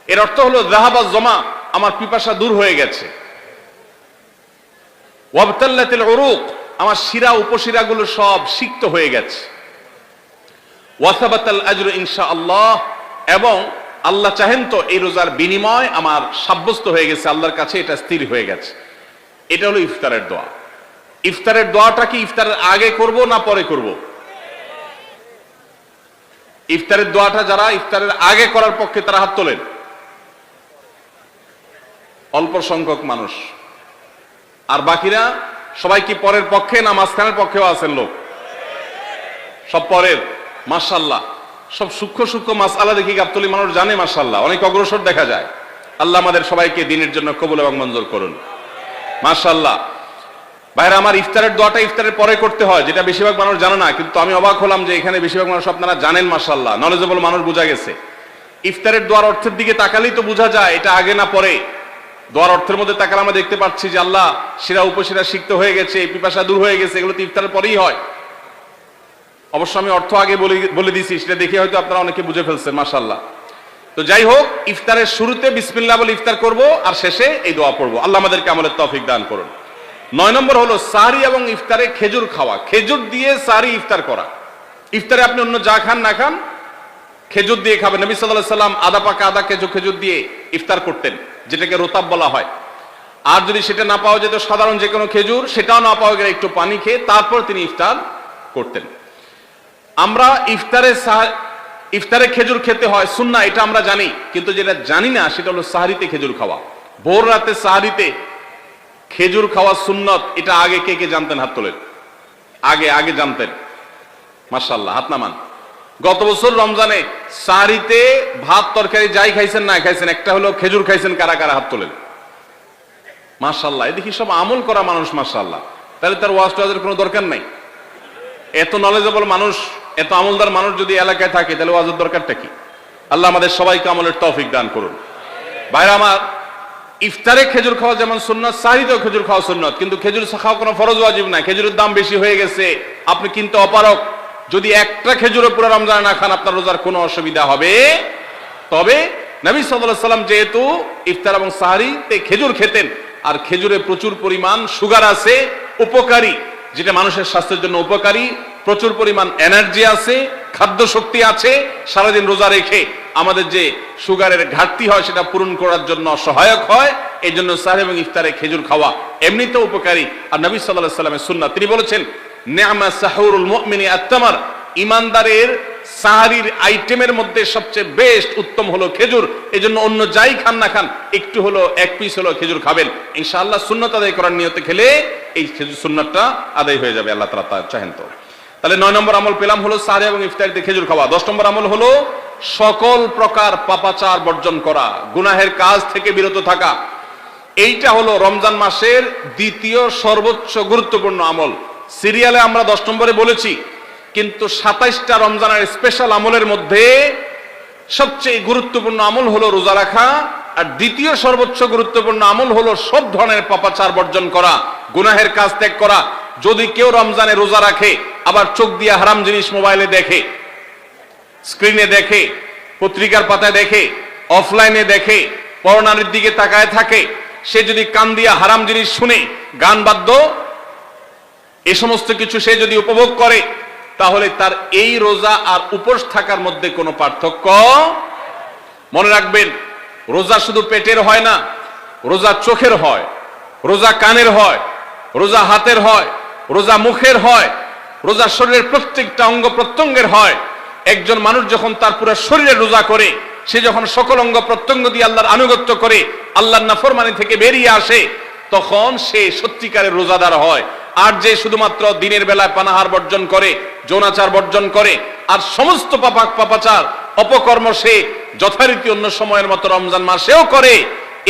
এর অর্থ হলো যাহাবাজ জামা, আমার পিপাসা দূর হয়ে গেছে, ওয়াবতাল্লাতিল উরুক, আমার শিরা উপশিরাগুলো সব সিক্ত হয়ে গেছে, ওয়া সাবাতাল আজরু ইনশাআল্লাহ, এবং আল্লাহ চাহেন তো এই রোজার বিনিময় আমার সাব্যস্ত হয়ে গেছে আল্লাহর কাছে, এটা স্থির হয়ে গেছে। এটা হলো ইফতারের দোয়া। ইফতারের দোয়াটা কি ইফতারের আগে করব না পরে করব? ইফতারের দোয়াটা যারা ইফতারের আগে করার পক্ষে তারা হাত তোলেন। অল্প সংখ্যক মানুষ, আর বাকিরা সবাই কি পরের পক্ষে না মাঝখানের পক্ষেও আছেন লোক? সব পরের। মাশাআল্লাহ, সব সূক্ষ্ম সূক্ষ্ম মাসআলা দেখি গাবতলী মানুষ জানে, মাশাআল্লাহ, অনেক অগ্রসর দেখা যায়। আল্লাহ আমাদের সবাইকে দ্বীনের জন্য কবুল এবং মঞ্জুর করুন, মাশাআল্লাহ। ভাইরা আমার, ইফতারের দোয়াটা ইফতারের পরে করতে হয়, যেটা বেশিরভাগ মানুষ জানে না, কিন্তু আমি অবাক হলাম যে এখানে বেশিরভাগ মানুষ আপনারা জানেন, মাশাআল্লাহ, নলেজেবল মানুষ, বোঝা গেছে। ইফতারের দোয়ার অর্থের দিকে তাকালেই তো বোঝা যায় এটা আগে না পরে। দোয়ার অর্থের মধ্যে তাকালে আমরা দেখতে পাচ্ছি যে আল্লাহ শিরা উপশিরা সিক্ত হয়ে গেছে, পিপাসা দূর হয়ে গেছে, এগুলো তো ইফতারের পরেই হয়। অবশ্য আমি অর্থ আগে বলে দিয়েছি, সেটা দেখে হয়তো আপনারা অনেকে বুঝে ফেলছেন, মাশাআল্লাহ। তো যাই হোক, ইফতারের শুরুতে বিসমিল্লাহ বলে ইফতার করব, আর শেষে এই দোয়া পড়বো। আল্লাহ আমাদেরকে আমলের তৌফিক দান করুন। 9 নম্বর হলো সাহরি এবং ইফতারে খেজুর খাওয়া। খেজুর দিয়ে সাহরি ইফতার করা। ইফতারে আপনি অন্য যা খান না খান, খেজুর দিয়ে খাবেন। নবী সাল্লাল্লাহু আলাইহি সাল্লাম আধা পাকা আধা কেজি খেজুর দিয়ে ইফতার করতেন, যেটাকে রোতাব বলা হয়। আর যদি সেটা না পাওয়া যেত, সাধারণ যে কোনো খেজুর, সেটাও না পাওয়া গেলে একটু পানি খেয়ে তারপর তিনি ইফতার করতেন। আমরা ইফতারে খেজুর খেতে হয় সুন্নাহ, এটা আমরা জানি, কিন্তু যেটা জানি না সেটা হলো সাহরিতে খেজুর খাওয়া। ভোর রাতে সাহরিতে খেজুর খাওয়া সুন্নত, এটা আগে কে কে জানতেন? হাত তোলেন। আগে জানতেন, মাশাআল্লাহ, হাত নামান। গত বছর রমজানে সাহরিতে ভাত তরকারি যাই খাইছেন না খাইছেন, একটা হলো খেজুর খাইছেন, কারা কারা হাত তোলেন? মাশাআল্লাহ, এদিকে সব আমল করা মানুষ, মাশাআল্লাহ। তাহলে তার ওয়াজ টোয়াজের কোনো দরকার নাই। এত নলেজেবল মানুষ, এত আমলদার মানুষ যদি এলাকায় থাকে, তাহলে ওয়াজের দরকারটা কি? আল্লাহ আমাদের সবাইকে আমলের তৌফিক দান করুন। ভাইরা আমার, ইফতারে খেজুর খাওয়া যেমন সুন্নাত, সাহরিতেও খেজুর খাওয়া সুন্নাত, কিন্তু খেজুর খাওয়া কোনো ফরজ ওয়াজিব না। খেজুরের দাম বেশি হয়ে গেছে, আপনি কিনতে অপারগ। যদি একটা খেজুরও পুরো রমজানে না খান, আপনার রোজার কোনো অসুবিধা হবে। তবে নবী সাল্লাল্লাহু আলাইহি ওয়াসাল্লাম যেহেতু ইফতার এবং সাহরিতে খেজুর খেতেন, আর খেজুরে প্রচুর পরিমাণ সুগার আছে, উপকারী, যেটা মানুষের স্বাস্থ্যের জন্য উপকারী, প্রচুর পরিমাণ এনার্জি আছে, খাদ্য শক্তি আছে, সারাদিন রোজা রেখে আমাদের যে সুগারের ঘাটতি হয় সেটা পূরণ করার জন্য সহায়ক হয়। এই জন্য সাহরি এবং ইফতারে খেজুর খাওয়া এমনিতেও উপকারী। আর নবী সাল্লাল্লাহু আলাইহি ওয়াসাল্লামের সুন্নাত, তিনি বলেছেন, নি'মা সাহুরুল মুমিনি আত-তামার, ইমানদারের সাহারির আইটেমের মধ্যে সবচেয়ে বেস্ট, উত্তম হলো খেজুর। এই জন্য অন্য যাই খান না খান, একটু হলো, এক পিস হলো খেজুর খাবেন, ইনশাআল্লাহ সুন্নাত আদায় করার নিয়তে খেলে এই খেজুর সুন্নাতটা আদায় হয়ে যাবে, আল্লাহ তাআলা চাহেন তো। তাহলে 9 নম্বর আমল পেলাম হলো সাহরি এবং ইফতারিতে খেজুর খাওয়া। 10 নম্বর আমল হলো সকল প্রকার পাপাচার বর্জন করা, গুনাহের কাজ থেকে বিরত থাকা। এইটা হলো রমজান মাসের দ্বিতীয় সর্বোচ্চ গুরুত্বপূর্ণ আমল। সিরিয়ালে আমরা 10 নম্বরে বলেছি, কিন্তু 27টা রমজানের স্পেশাল আমলের মধ্যে সবচেয়ে গুরুত্বপূর্ণ আমল হলো রোজা রাখা, আর দ্বিতীয় সর্বোচ্চ গুরুত্বপূর্ণ আমল হলো সব ধরনের পাপাচার বর্জন করা, গুনাহের কাজ ত্যাগ করা। যদি কেউ রমজানে রোজা রাখে, আবার চোখ দিয়ে হারাম জিনিস মোবাইলে দেখে, স্ক্রিনে দেখে, পত্রিকার পাতায় দেখে, অফলাইনে দেখে, পরনারীর দিকে তাকায় থাকে, সে যদি কান দিয়ে হারাম জিনিস শুনে, গান বাদ্য, এ সমস্ত কিছু সে যদি উপভোগ করে, তাহলে তার এই রোজা আর উপোস থাকার মধ্যে কোনো পার্থক্য। মনে রাখবেন, রোজা শুধু পেটের হয় না, রোজা চোখের হয়, রোজা কানের হয়, রোজা হাতের হয়, রোজা মুখের হয়, রোজা শরীরের প্রত্যেকটা অঙ্গ প্রত্যঙ্গের হয়। একজন মানুষ যখন তার পুরো শরীরে রোজা করে, সে যখন সকল অঙ্গ প্রত্যঙ্গ দিয়ে আল্লাহর আনুগত্য করে, আল্লাহর নাফরমানি থেকে বেরিয়ে আসে, তখন সে সত্যিকারের রোজাদার হয়। আর যে শুধুমাত্র দিনের বেলায় পানাহার বর্জন করে, যৌনাচার বর্জন করে, আর সমস্ত পাপাচার অপকর্ম সে যথারীতি অন্য সময়ের মতো রমজান মাসেও করে,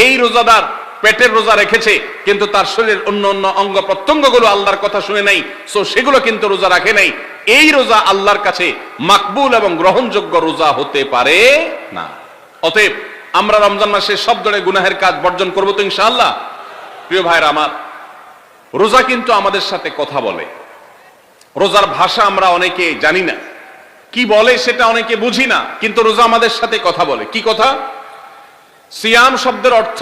এই রোজাদার পেটের রোজা রেখেছে, কিন্তু তার শরীরের অন্য অন্য অঙ্গ প্রত্যঙ্গগুলো আল্লাহর কথা শুনে নাই, সো সেগুলো কিন্তু রোজা রাখে নাই। এই রোজা আল্লাহর কাছে মাকবুল এবং গ্রহণযোগ্য রোজা হতে পারে না। অতএব আমরা রমজান মাসে সব ধরনের গুনাহের কাজ বর্জন করবো তো ইনশাআল্লাহ। প্রিয় ভাইরা আমার, রোজা কিন্তু আমাদের সাথে কথা বলে। রোজার ভাষা আমরা অনেকে জানি না, কি বলে সেটা অনেকে বুঝি না, কিন্তু রোজা আমাদের সাথে কথা বলে। কি কথা? সিয়াম শব্দের অর্থ,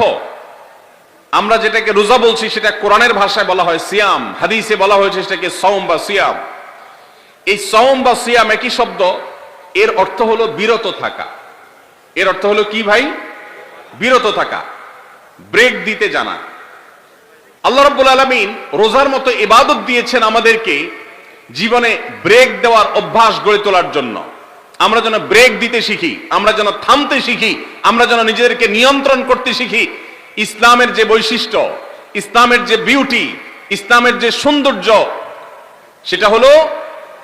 আমরা যেটাকে রোজা বলছি সেটা কোরআনের ভাষায় বলা হয় সিয়াম, হাদিসে বলা হয়েছে সেটাকে সওম বা সিয়াম। এই সওম বা সিয়াম একই শব্দ, এর অর্থ হলো বিরত থাকা। এর অর্থ হলো কি ভাই? বিরত থাকা, ব্রেক দিতে জানা। আল্লাহ রাব্বুল আলামিন রোজার মতো ইবাদত দিয়েছেন আমাদেরকে জীবনে ব্রেক দেওয়ার অভ্যাস গড়ে তোলার জন্য। আমরা যেন ব্রেক দিতে শিখি, আমরা যেন থামতে শিখি, আমরা যেন নিজেদেরকে নিয়ন্ত্রণ করতে শিখি। ইসলামের যে বৈশিষ্ট্য, ইসলামের যে বিউটি, ইসলামের যে সৌন্দর্য, সেটা হলো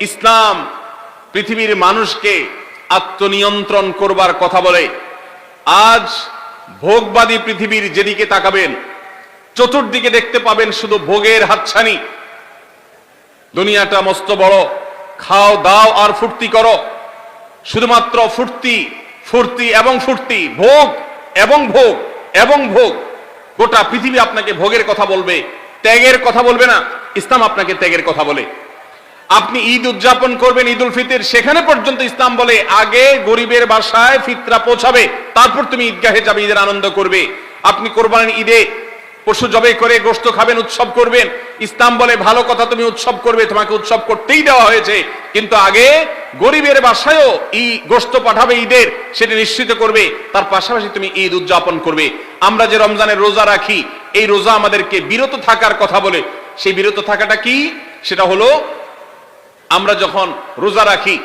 ইসলাম পৃথিবীর মানুষকে আত্মনিয়ন্ত্রণ করবার কথা বলে। আজ ভোগবাদী পৃথিবীর যেদিকে তাকাবেন, চতুর্দিকে দেখতে পাবেন শুধু ভোগের হাতছানি। দুনিয়াটা মস্ত বড়, খাও দাও আর ফুর্তি করো, শুধুমাত্র ফুর্তি ফুর্তি এবং ফুর্তি, ভোগ এবং ভোগ এবং ভোগ। গোটা পৃথিবী আপনাকে ভোগের কথা বলবে, ত্যাগের কথা বলবে না। ইসলাম আপনাকে ত্যাগের কথা বলে। আপনি ঈদ উদযাপন করবেন, ঈদ উল ফিতর, সেখানে পর্যন্ত ইসলাম বলে আগে গরিবের বাসায় ফিতরা পৌঁছাবে, তারপর তুমি ঈদগাহে যাবে, ঈদের আনন্দ করবে। আপনি কোরবানির ঈদে পশু জবাই করে গোশত খাবেন, উৎসব করবেন। ইসলাম বলে ভালো কথা, তুমি উৎসব করবে, তোমাকে উৎসব করতেই দেওয়া হয়েছে, কিন্তু আগে গরিবের বাসায়ও গোশত পাঠাবে ঈদের, সেটা নিশ্চিত করবে, তার পাশাপাশি তুমি ঈদ উদযাপন করবে। আমরা যে রমজানের রোজা রাখি, এই রোজা আমাদেরকে বিরত থাকার কথা বলে। সেই বিরত থাকাটা কি? সেটা হলো আমরা যখন রোজা রাখি,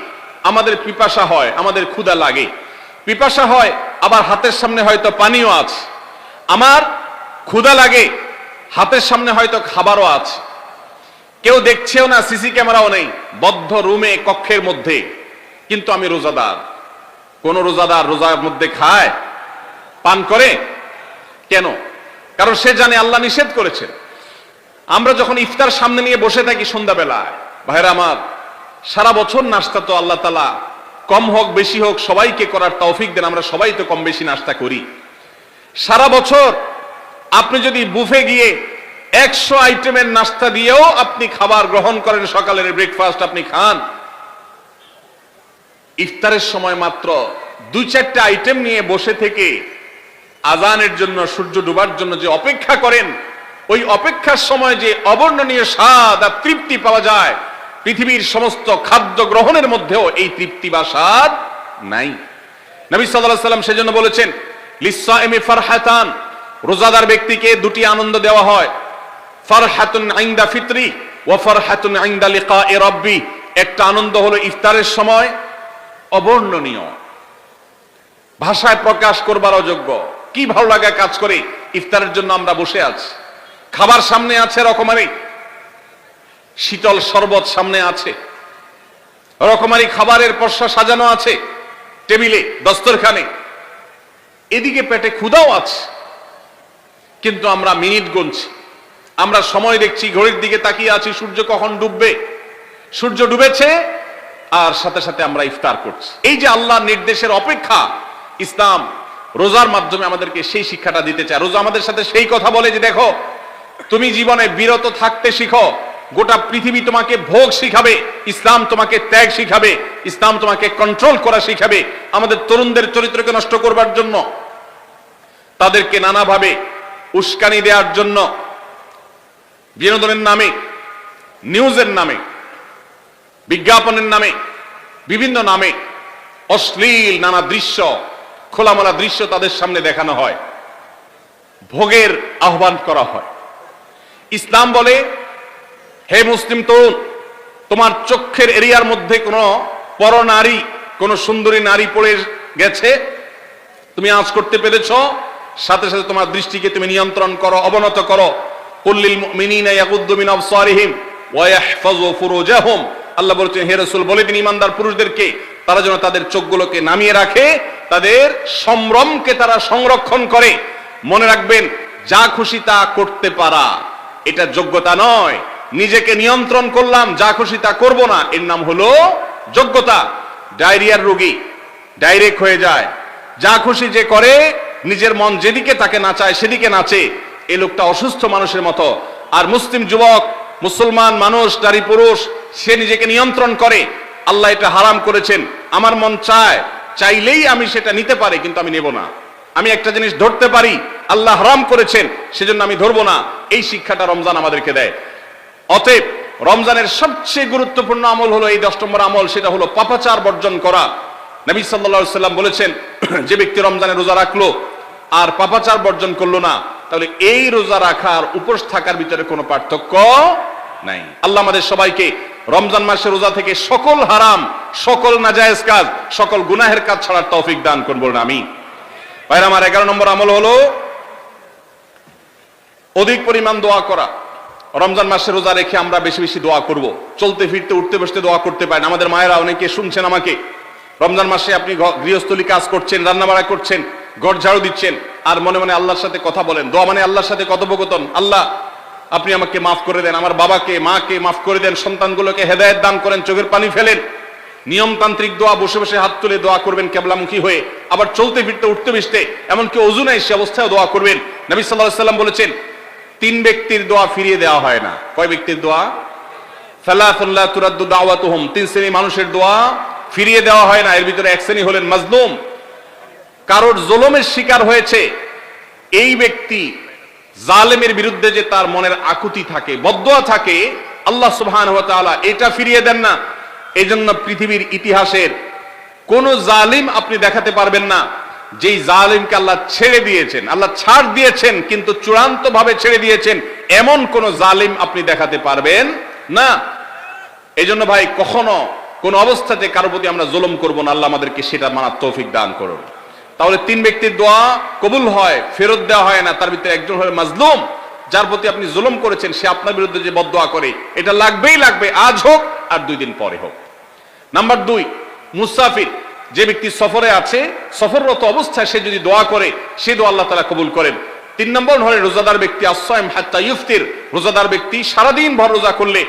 আমাদের পিপাসা হয়, আমাদের ক্ষুধা লাগে, পিপাসা হয়, আবার হাতের সামনে হয়তো পানিও আছে। আমার ক্ষুধা লাগে, হাতের সামনে হয়তো খাবারও আছে, কেউ দেখছেও না, সিসি ক্যামেরাও নেই, বদ্ধ রুমে কক্ষের মধ্যে কিন্তু আমি রোজাদার। কোন রোজাদার রোজার মধ্যে খায়, পান করে? কেন? কারণ সে জানে আল্লাহ নিষেধ করেছেন। আমরা যখন ইফতার সামনে নিয়ে বসে থাকি সন্ধ্যাবেলায়, ভাইরা আমার, সারা বছর নাস্তা তো আল্লাহ তাআলা কম হোক বেশি হোক সবাইকে করার তৌফিক দেন, আমরা সবাই তো কম বেশি নাস্তা করি। সারা বছর আপনি যদি বুফে গিয়ে 100 আইটেমের নাস্তা দিয়েও আপনি খাবার গ্রহণ করেন, সকালের ব্রেকফাস্ট আপনি খান, ইফতারের সময় মাত্র 2-4টা আইটেম নিয়ে বসে থেকে আজানের জন্য, সূর্য ডুবার জন্য যে অপেক্ষা করেন, ওই অপেক্ষার সময় যে অবর্ণনীয় স্বাদ আর তৃপ্তি পাওয়া যায়, পৃথিবীর সমস্ত খাদ্য গ্রহণের মধ্যেও এই তৃপ্তি বা স্বাদ নাই। নবী সাল্লাল্লাহু আলাইহি ওয়াসাল্লাম সেজন্য বলেছেন, লিসসাইমি ফারহাতান, রোজাদার ব্যক্তিকে দুটি আনন্দ দেওয়া হয়, ফারহাতুন ইনদা ফিতরি ওয়া ফারহাতুন ইনদা লিকাই রাব্বি। একটা আনন্দ হলো ইফতারের সময়, অবর্ণনীয়, ভাষায় প্রকাশ করবার অযোগ্য। কি ভালো লাগা কাজ করে, ইফতারের জন্য আমরা বসে আছি, খাবার সামনে আছে রকমারি, শীতল শরবত সামনে আছে, রকমারি খাবারের পসরা সাজানো আছে টেবিলে, দস্তরখানে, এদিকে পেটে ক্ষুধাও আছে, কিন্তু আমরা মিনিট গুনছি, আমরা সময় দেখছি, ঘড়ির দিকে তাকিয়ে আছি, সূর্য কখন ডুববে। সূর্য ডুবেছে আর সাথে সাথে আমরা ইফতার করছি। এই যে আল্লাহর নির্দেশের অপেক্ষা, ইসলাম রোজার মাধ্যমে আমাদেরকে সেই শিক্ষাটা দিতে চায়। রোজা আমাদের সাথে সেই কথা বলে যে দেখো, তুমি জীবনে বিরত থাকতে শিখো, গোটা পৃথিবী তোমাকে ভোগ শিখাবে, ইসলাম তোমাকে ত্যাগ শিখাবে, ইসলাম তোমাকে কন্ট্রোল করা শিখাবে। আমাদের তরুণদের চরিত্রকে নষ্ট করবার জন্য, তাদেরকে নানাভাবে উস্কানি দেওয়ার জন্য, বিনোদনের নামে, নিউজের নামে, বিজ্ঞাপনের নামে, বিভিন্ন নামে অশ্লীল নানা দৃশ্য, খোলামেলা দৃশ্য তাদের সামনে দেখানো হয়, ভোগের আহ্বান করা হয়। ইসলাম বলে, হে মুসলিম তরুণ, তোমার চোখের এরিয়ার মধ্যে কোনো পরনারী, কোন সুন্দরী নারী পড়ে গেছে, তুমি আঁচ করতে পেরেছ, সাথে সাথে তোমার দৃষ্টিকে তুমি নিয়ন্ত্রণ করো, অবনত করো। কুল্লিল মুমিনিনা ইয়াগুদ্দু মিন আবসারিহিম ওয়া ইয়াহফাযু ফুরুজাহুম। আল্লাহ বলেছেন, হে রাসূল বলে দিন ঈমানদার পুরুষদেরকে, তারা যেন তাদের চোখগুলোকে নামিয়ে রাখে, তাদের সম্ভ্রমকে তারা সংরক্ষণ করে। মনে রাখবেন, যা খুশি তা করতে পারা এটা যোগ্যতা নয়। নিজেকে নিয়ন্ত্রণ করলাম, যা খুশি তা করব না, এর নাম হলো যোগ্যতা। ডায়রিয়ার রোগী ডাইরেক্ট হয়ে যায়, যা খুশি যে করে, নিজের মন যেদিকে তাকে নাচায় সেদিকে নাচে, এই লোকটা অসুস্থ মানুষের মতো। আর মুসলিম যুবক, মুসলমান মানুষ, নারী পুরুষ, সে নিজেকে নিয়ন্ত্রণ করে। আল্লাহ এটা হারাম করেছেন, আমার মন চায়, চাইলেই আমি সেটা নিতে পারি, কিন্তু আমি নেব না। আমি একটা জিনিস ধরতে পারি, আল্লাহ হারাম করেছেন, সেজন্য আমি ধরবো না। এই শিক্ষাটা রমজান আমাদেরকে দেয়। অতএব রমজানের সবচেয়ে গুরুত্বপূর্ণ আমল হলো এই 10 নম্বর আমল, সেটা হলো পাপাচার বর্জন করা। নবী সাল্লাল্লাহু আলাইহি ওয়াসাল্লাম বলেছেন, যে ব্যক্তি রমজানে রোজা রাখলো আর পাপাচার বর্জন করলো না, তাহলে এই রোজা রাখার উপোস থাকার ভিতরে কোনো পার্থক্য নাই। আল্লাহ আমাদের সবাইকে রমজান মাসের রোজা থেকে সকল হারাম, সকল নাজায়েজ কাজ, সকল গুনাহের কাজ ছাড়ার তৌফিক দান করুন, বলুন আমিন। ভাইরা আমার, 11 নম্বর আমল হলো অধিক পরিমাণ দোয়া করা। রমজান মাসে রোজা রেখে আমরা বেশি বেশি দোয়া করব। চলতে ফিরতে, উঠতে বসতে দোয়া করতে পারেন। আমাদের মায়েরা অনেকে শুনছেন আমাকে, রমজান মাসে আপনি গৃহস্থলী কাজ করছেন, রান্না বাড়া করছেন, ঘর ঝাড়ু দিচ্ছেন, আর মনে মনে আল্লাহর সাথে কথা বলেন। দোয়া মানে আল্লাহর সাথে কথোপকথন। আল্লাহ, আপনি আমাকে মাফ করে দেন, আমার বাবাকে, মাকে মাফ করে দেন, সন্তানগুলোকে হেদায়েত দান করেন, চোখের পানি ফেলেন। নিয়মতান্ত্রিক দোয়া, বসে বসে হাত তুলে দোয়া করবেন কেবলামুখী হয়ে। আবার চলতে ফিরতে, উঠতে বসতে, এমনকি ওযু নাই সে অবস্থায় দোয়া করবেন। নবী সাল্লাল্লাহু আলাইহি ওয়াসাল্লাম বলেছেন, 3 ব্যক্তির দোয়া ফিরিয়ে দেওয়া হয় না। কয় ব্যক্তির দোয়া? সালাতুন লা তুরাদ্দু দাওয়াতুহুম, 3 শ্রেণী মানুষের দোয়া ফিরিয়ে দেওয়া হয় না। এর ভিতরে এক শ্রেণী হলেন মাজলুম, কারোর জুলুমের শিকার হয়েছে। এই ব্যক্তি জালেমের বিরুদ্ধে যে তার মনের আকুতি থাকে, বদদোয়া থাকে, আল্লাহ সুবহানাহু ওয়া তাআলা এটা ফিরিয়ে দেন না। এই জন্য পৃথিবীর ইতিহাসের কোন জালিম আপনি দেখাতে পারবেন না যেই জালিমকে আল্লাহ ছেড়ে দিয়েছেন, আল্লাহ ছাড় দিয়েছেন কিন্তু চূড়ান্ত ভাবে ছেড়ে দিয়েছেন, এমন কোন জালিম আপনি দেখাতে পারবেন না। এই জন্য ভাই, কখনো কোন অবস্থাতে কারো প্রতি আমরা জুলুম করব না। আল্লাহ আমাদেরকে সেটা মানার তৌফিক দান করুন। তাহলে 3 ব্যক্তির দোয়া কবুল হয়, ফেরত দেওয়া হয় না। তার ভিতরে একজন হলো মাজলুম, যার প্রতি আপনি জুলুম করেছেন, সে আপনার বিরুদ্ধে যে বদদোয়া করে, এটা লাগবেই লাগবে, আজ হোক আর 2 দিন পরে হোক। নাম্বার 2, মুসাফির, যে ব্যক্তি সফরে আছে, সফররত অবস্থায় সে যদি দোয়া করে, সে দোয়া আল্লাহ তাআলা কবুল করেন। 3 নম্বর হলো রোজাদার ব্যক্তি as-সাইম হাত্তা ইফতির, রোজাদার ব্যক্তি সারাদিন ভর রোজা করলে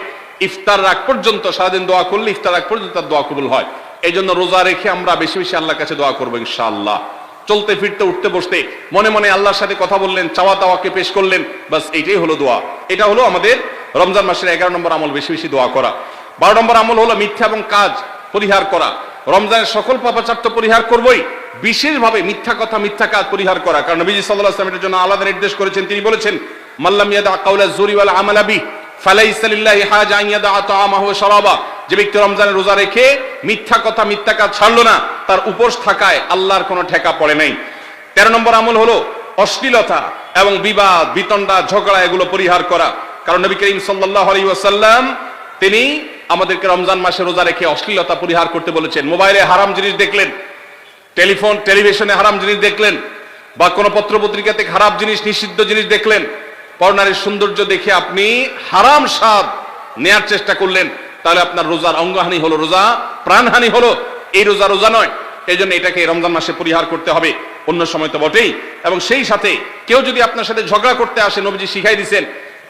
ইফতার রাগ পর্যন্ত, সারাদিন দোয়া করলে ইফতার রাগ পর্যন্ত তার দোয়া কবুল হয়। এই জন্য রোজা রেখে আমরা বেশি বেশি আল্লাহর কাছে দোয়া করবো ইনশাআল্লাহ। চলতে ফিরতে উঠতে বসতে মনে মনে আল্লাহর সাথে কথা বললেন, চাওয়া তাওয়াকে পেশ করলেন, বাস এইটাই হলো দোয়া। এটা হলো আমাদের রমজান মাসের 11 নম্বর আমল, বেশি বেশি দোয়া করা। 12 নম্বর আমল হলো মিথ্যা এবং কাজ পরিহার করা। রমজানের সকল পাপাচার তো পরিহার করবই, বিশেষভাবে মিথ্যা কথা, মিথ্যা কাজ পরিহার করা। কারণ নবীজি সাল্লাল্লাহু আলাইহি ওয়াসাল্লাম এর জন্য আলাদা নির্দেশ করেছেন। তিনি বলেছেন, মাল্লাম ইয়াদা কাওলা যুরি ওয়াল আমালা বি ফালাইসা লিল্লাহি হাজা আন ইয়াদা তাআমাহু ওয়া শারাবা। যে ব্যক্তি রমজানের রোজা রেখে মিথ্যা কথা, মিথ্যা কাজ ছাড়লো না, তার উপোস থাকায় আল্লাহর কোনো ঠেকা পড়ে নাই। 13 নম্বর আমল হলো অশ্লীলতা এবং বিবাদ, বিতণ্ডা, ঝগড়া এগুলো পরিহার করা। কারণ নবী করিম সাল্লাল্লাহু আলাইহি ওয়াসাল্লাম তিনি আমাদেরকে রমজান মাসে রোজা রেখে অশ্লীলতা পরিহার করতে বলেছেন। মোবাইলে হারাম জিনিস দেখলেন, টেলিভিশনে হারাম জিনিস দেখলেন, বা কোনো পত্র পত্রিকাতে খারাপ জিনিস, নিষিদ্ধ জিনিস দেখলেন, পরনারীর সৌন্দর্য দেখে আপনি হারাম স্বাদ নেয়ার চেষ্টা করলেন, তাহলে আপনার রোজার অঙ্গহানি হলো, রোজা প্রাণহানি হলো। এই রোজা রোজা নয়। এই জন্য এটাকে রমজান মাসে পরিহার করতে হবে, অন্য সময় তো বটেই। এবং সেই সাথে কেউ যদি আপনার সাথে ঝগড়া করতে আসে, নবীজি শিখাই দিয়েছেন,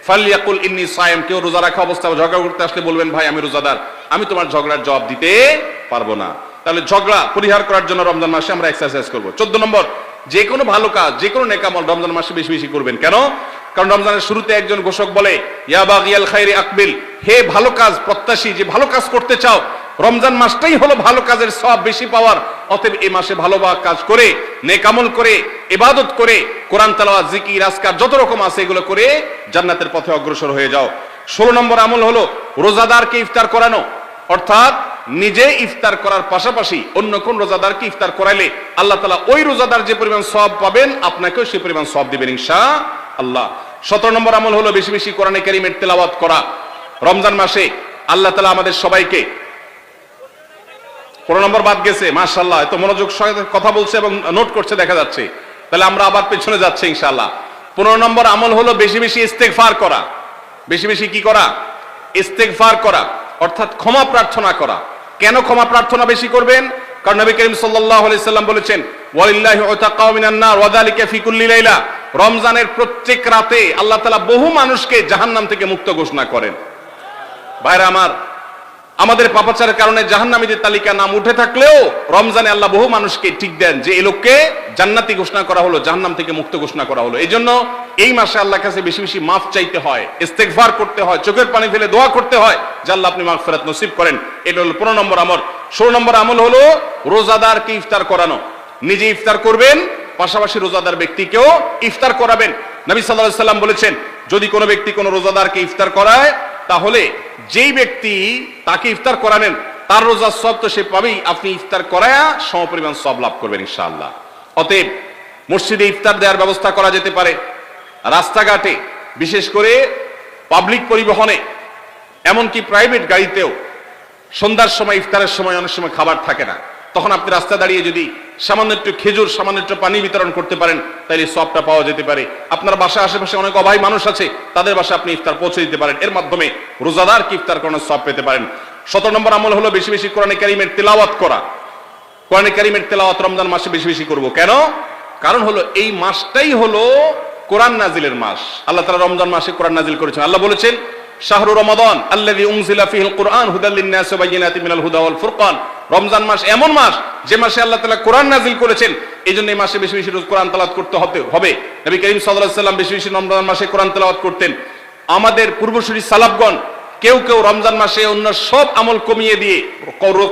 ফালিয়াকুল ইন্নী সায়েম, কেউ রোজা রাখা অবস্থায় ঝগড়া করতে আসলে বলবেন, ভাই আমি রোজাদার, আমি তোমার ঝগড়ার জবাব দিতে পারবো না। তাহলে ঝগড়া পরিহার করার জন্য রমজান মাসে আমরা এক্সারসাইজ করবো। 14 নম্বর, যে কোনো ভালো কাজ, যে কোনো নেক আমল রমজান মাসে বেশি বেশি করবেন। কেন? কারণ রমজানের শুরুতে একজন ঘোষক বলে, ইয়া বাগিয়াল খাইরি আকবিল, হে ভালো কাজ প্রত্যাশী, যে ভালো কাজ করতে চাও, রমজান মাসটাই হলো ভালো কাজের সওয়াব বেশি পাওয়ার। অতএব এই মাসে ভালো কাজ করে, নেক আমল করে, ইবাদত করে, কোরআন তেলাওয়াত, জিকির, আজকার যত রকম আছে এগুলো করে জান্নাতের পথে অগ্রসর হয়ে যাও। 16 নম্বর আমল হলো রোজাদারকে ইফতার করানো, অর্থাৎ নিজে ইফতার করার পাশাপাশি অন্য কোন রোজাদারকে ইফতার করাইলে আল্লাহ তাআলা ওই রোজাদার যে পরিমাণ সওয়াব পাবেন, আপনাকেও সেই পরিমাণ সওয়াব দিবেন ইনশাআল্লাহ। 17 নম্বর আমল হলো বেশি বেশি কোরআনে কারীমের তেলাওয়াত করা। রমজান মাসে আল্লাহ তাআলা আমাদের সবাইকে, 15 নম্বর বাদ গেছে, মাশাআল্লাহ, এত মনোযোগ সহকারে কথা বলছে এবং নোট করছে দেখা যাচ্ছে। তাহলে আমরা আবার পেছনে যাচ্ছি ইনশাআল্লাহ। 15 নম্বর আমল হলো বেশি বেশি ইস্তেগফার করা। বেশি বেশি কি করা? ইস্তেগফার করা, অর্থাৎ ক্ষমা প্রার্থনা করা। কেন ক্ষমা প্রার্থনা বেশি করবেন? কারণ নবী করিম সাল্লাল্লাহু আলাইহি সাল্লাম বলেছেন, ওয়ালিল্লাহি উতাকাউ মিনান নার ওয়া যালিকা ফি কুল্লি লাইলা। রমজানের প্রত্যেক রাতে আল্লাহ তাআলা বহু মানুষকে জাহান্নাম থেকে মুক্ত ঘোষণা করেন। ভাইরা আমার, আমাদের পাপাচারের কারণে জাহান্নামীদের তালিকা নাম উঠে থাকলেও রমজানে আল্লাহ বহু মানুষকে ঠিক দেন যে এই লোককে জান্নাতি ঘোষণা করা হলো, জাহান্নাম থেকে মুক্ত ঘোষণা করা হলো। এই জন্য এই মাসে আল্লাহর কাছে বেশি বেশি মাফ চাইতে হয়, ইস্তেগফার করতে হয়, চোখের পানি ফেলে দোয়া করতে হয় যে আল্লাহ আপনি মাগফিরাত নসিব করেন। এটা হলো 15 নম্বর আমল। 16 নম্বর আমল হলো রোজাদারকে ইফতার করানো। নিজে ইফতার করবেন, পাশাপাশি রোজাদার ব্যক্তিকেও ইফতার করাবেন। নবী সাল্লাল্লাহু আলাইহি সাল্লাম বলেছেন, যদি কোনো ব্যক্তি কোনো রোজাদারকে ইফতার করায়, তাহলে যেই ব্যক্তি তাকে ইফতার করালেন তার রোজার সওয়াব তো সে পাবেই, আপনি ইফতার করায়া সমপরিমাণ সওয়াব লাভ করবেন ইনশাআল্লাহ। অতএব মসজিদে ইফতার দেওয়ার ব্যবস্থা করা যেতে পারে, রাস্তাঘাটে, বিশেষ করে পাবলিক পরিবহনে, এমনকি প্রাইভেট গাড়িতেও সন্ধ্যার সময়, ইফতারের সময় অনেক সময় খাবার থাকে না, তখন আপনি রাস্তা দাঁড়িয়ে যদি সামান্য একটু খেজুর, সামান্য একটু পানি বিতরণ করতে পারেন, তাহলে সওয়াবটা পাওয়া যেতে পারে। আপনার বাসা আশেপাশে অনেক অভাবী মানুষ আছে, তাদের বাসায় আপনি ইফতার পৌঁছে দিতে পারেন, এর মাধ্যমে রোজাদারকে ইফতার করানোর সওয়াব পেতে পারেন। 17 নম্বর আমল হলো বেশি বেশি কোরআনে কারীমের তেলাওয়াত করা। কোরআনে কারীমের তেলাওয়াত রমজান মাসে বেশি বেশি করব। কেন? কারণ হলো এই মাসটাই হলো কোরআন নাজিলের মাস। আল্লাহ তাআলা রমজান মাসে কোরআন নাজিল করেছেন। আল্লাহ বলেছেন, শাহরু রমাদান আল্লাযী উনজিলা ফীহিল কুরআন হুদাল লিন-নাস ওয়া বায়িনাতিন মিনাল হুদা ওয়াল ফুরকান। রমজান মাস এমন মাস যে মাসে আল্লাহ তাআলা কোরআন নাজিল করেছেন, এইজন্য এই মাসে বেশি বেশি রোজ কোরআন তেলাওয়াত করতে হবে। নবী করিম সাল্লাল্লাহু আলাইহি সাল্লাম বেশি বেশি রমজান মাসে কোরআন তেলাওয়াত করতেন। আমাদের পূর্বসূরি সালাফগণ কেউ কেউ রমজান মাসে অন্য সব আমল কমিয়ে দিয়ে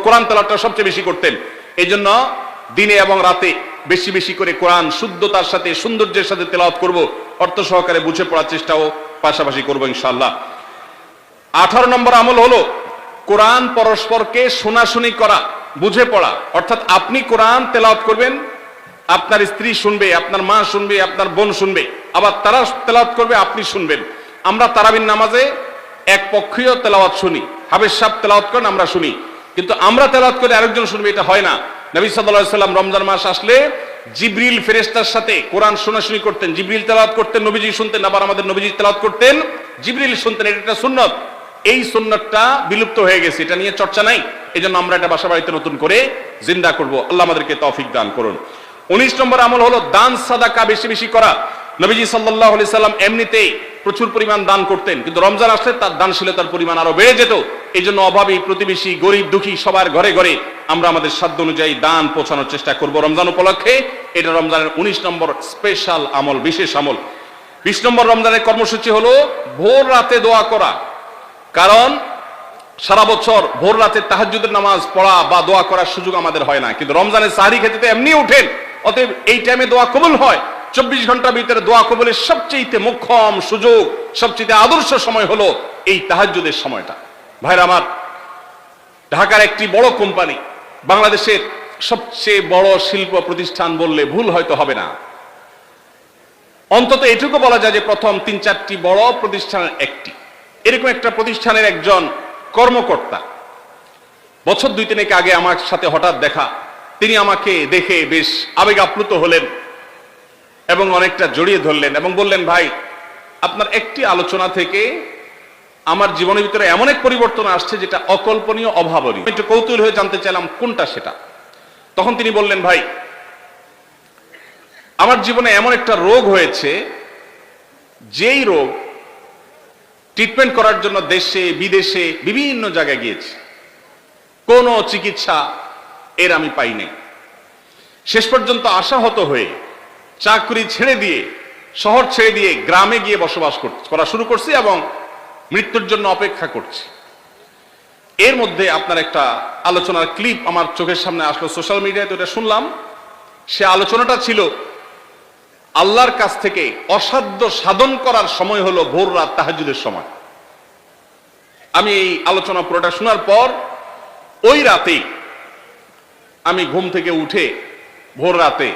কোরআন তেলাওয়াতটা সবচেয়ে বেশি করতেন। এইজন্য দিনে এবং রাতে বেশি বেশি করে কোরআন শুদ্ধতার সাথে, সৌন্দর্যের সাথে তেলাওয়াত করব, অর্থ সহকারে বুঝে পড়ার চেষ্টাও পাশাপাশি করব ইনশাআল্লাহ। 18 নম্বর আমল হলো কোরআন পরস্পরকে শোনাশুনি করা, বুঝে পড়া। অর্থাৎ আপনি কোরআন তেলাওয়াত করবেন, আপনার স্ত্রী শুনবে, আপনার মা শুনবে, আপনার বোন শুনবে, আবার তারা তেলাওয়াত করবে, আপনি শুনবেন। আমরা তারাবির নামাজে এক পক্ষীয় তেলাওয়াত শুনি, হাফেজ সাহেব তেলাওয়াত করেন, আমরা শুনি, কিন্তু আমরা তেলাওয়াত করে আরেকজন শুনবে, এটা হয় না। নবী সাল্লাল্লাহু আলাইহি সাল্লাম রমজান মাস আসলে জিবরিল ফেরেশতার সাথে কোরআন শোনাশুনি করতেন। জিবরিল তেলাওয়াত করতেন, নবীজি শুনতেন, আবার আমাদের নবীজি তেলাওয়াত করতেন, জিবরিল শুনতেন। এটা একটা সুন্নাত। এই সুন্নাতটা বিলুপ্ত হয়ে গেছে, এটা নিয়ে চর্চা নাই। এই জন্য আমরা এটা বাসা বাড়িতে নতুন করে জিন্দা করব। আল্লাহ আমাদেরকে তৌফিক দান করুন। 19 নম্বর আমল হলো দান সাদাকা বেশি বেশি করা। নবীজি সাল্লাল্লাহু আলাইহি সাল্লাম এমনিতেই প্রচুর পরিমাণ দান করতেন, কিন্তু রমজান আসলে তার দানশীলতার পরিমাণ আরো বেড়ে যেত। এই জন্য অভাবী, প্রতিবেশী, গরিব দুঃখী সবার ঘরে ঘরে আমরা আমাদের সাধ্য অনুযায়ী দান পৌঁছানোর চেষ্টা করব রমজান উপলক্ষে। এটা রমজানের 19 নম্বর স্পেশাল আমল, বিশেষ আমল। 20 নম্বর রমজানের কর্মসূচি হলো ভোর রাতে দোয়া করা। কারণ সারা বছর ভোর রাতে তাহাজ্জুদের নামাজ পড়া বা দোয়া করার সুযোগ আমাদের হয় না, কিন্তু রমজানের সাহরি খেতে তো এমনি উঠেন, অতএব এই টাইমে দোয়া কবুল হয়। 24 ঘন্টার ভিতরে দোয়া কবুলের সবচেয়ে মোক্ষম সুযোগ, সবচেয়ে আদর্শ সময় হলো এই তাহাজ্জুদের সময়টা। ভাইরা আমার, ঢাকার একটি বড় কোম্পানি, বাংলাদেশের সবচেয়ে বড় শিল্প প্রতিষ্ঠান বললে ভুল হয়তো হবে না, অন্তত এটুকু বলা যায় যে প্রথম 3-4টি বড় প্রতিষ্ঠানের একটি। এরকম একটা প্রতিষ্ঠানের একজন কর্মকর্তা বছর 2-3 আগে আমার সাথে হঠাৎ দেখা। তিনি আমাকে দেখে বেশ আবেগ আপ্লুত হলেন এবং অনেকটা জড়িয়ে ধরলেন এবং বললেন, ভাই, আপনার একটি আলোচনা থেকে আমার জীবনের ভিতরে এমন এক পরিবর্তন আসছে যেটা অকল্পনীয়, অভাবনীয়। একটু কৌতূহল হয়ে জানতে চাইলাম কোনটা সেটা। তখন তিনি বললেন, ভাই, আমার জীবনে এমন একটা রোগ হয়েছে, যেই রোগ ট্রিটমেন্ট করার জন্য দেশে বিদেশে বিভিন্ন জায়গায় গিয়েছি, কোনো চিকিৎসা এর আমি পাইনি। শেষ পর্যন্ত আশাহত হয়ে চাকরি ছেড়ে দিয়ে, শহর ছেড়ে দিয়ে গ্রামে গিয়ে বসবাস করা শুরু করছি এবং মৃত্যুর জন্য অপেক্ষা করছি। এর মধ্যে আপনার একটা আলোচনার ক্লিপ আমার চোখের সামনে আসলো সোশ্যাল মিডিয়াতে, ওটা শুনলাম। সে আলোচনাটা ছিল আল্লাহর কাছ থেকে অসাধ্য সাধন করার সময় হলো ভোর রাত তাহাজ্জুদের সময়। আমি এই আলোচনা পুরোটা শোনার পর ওই রাতে আমি ঘুম থেকে উঠে ভোর রাতে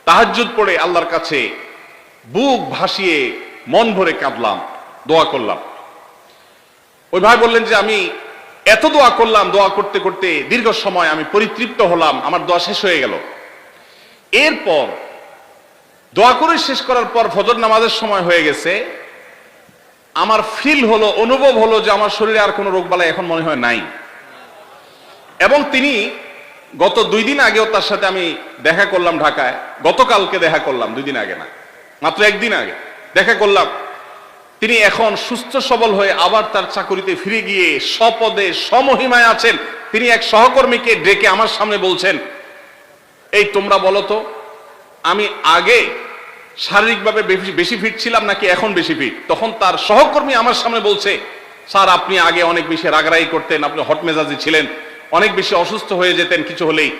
তাহাজ্জুদ পড়ে আল্লাহর কাছে বুক ভাসিয়ে মন ভরে কাঁদলাম, দোয়া করলাম। ওই ভাই বললেন যে আমি এত দোয়া করলাম, দোয়া করতে করতে দীর্ঘ সময় আমি পরিতৃপ্ত হলাম, আমার দোয়া শেষ হয়ে গেল। এরপর দোয়া করে শেষ করার পর ফজর নামাজের সময় হয়ে গেছে, আমার ফিল হলো, অনুভব হলো যে আমার শরীরে আর কোনো রোগ বালাই এখন মনে হয় নাই। এবং তিনি গত 2 দিন আগেও তার সাথে আমি দেখা করলাম ঢাকায়, গতকালকে দেখা করলাম, 2 দিন আগে না, মাত্র 1 দিন আগে দেখা করলাম। তিনি এখন সুস্থ সবল হয়ে আবার তার চাকরিতে ফিরে গিয়ে স্বপদে সমহিমায় আছেন। তিনি এক সহকর্মীকে ডেকে আমার সামনে বলছেন, এই তোমরা বলো তো, আমি আগে শারীরিকভাবে বেশি ফিট ছিলাম নাকি এখন বেশি ফিট? তখন তার সহকর্মী আমার সামনে বলছে, স্যার, আপনি আগে অনেক বেশি রাগারাগি করতেন, আপনি হট মেজাজি ছিলেন, অনেক বেশি অসুস্থ হয়ে যেতেন কিছু হলেই,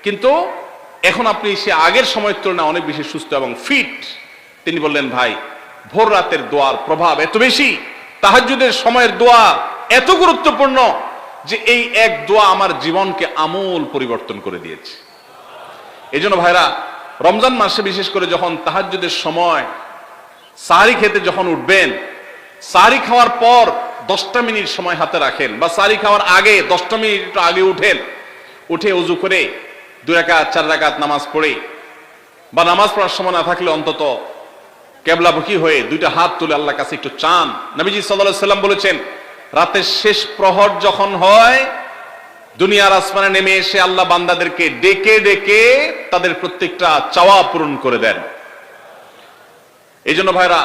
কিন্তু এখন আপনি সে আগের সময়ের তুলনায় অনেক বেশি সুস্থ এবং ফিট। তিনি বললেন, ভাই, ভোর রাতের দোয়ার প্রভাব এত বেশি, তাহাজ্জুদের সময়ের দোয়া এত গুরুত্বপূর্ণ যে এই এক দোয়া আমার জীবনকে আমূল পরিবর্তন করে দিয়েছে। এই জন্য ভাইরা, রমজান মাসে বিশেষ করে যখন তাহাজ্জুদের সময় সাহরি খেতে যখন উঠবেন, সাহরি খাওয়ার পর 10টা মিনিট সময় হাতে রাখেন, বা সাহরি খাওয়ার আগে 10টা মিনিট আগে উঠে ওযু করে 2 রাকাত 4 রাকাত নামাজ পড়ে, বা নামাজ পড়ার সময় না থাকলে অন্তত কেবলামুখী হয়ে 2টা হাত তুলে আল্লাহর কাছে একটু চান। নবীজি সাল্লাল্লাহু আলাইহি সাল্লাম বলেছেন, রাতের শেষ প্রহর যখন হয়, দুনিয়ার আসমানে নেমে এসে আল্লাহ বান্দাদেরকে ডেকে ডেকে তাদের প্রত্যেকটা চাওয়া পূরণ করে দেন। এই জন্য ভাইরা,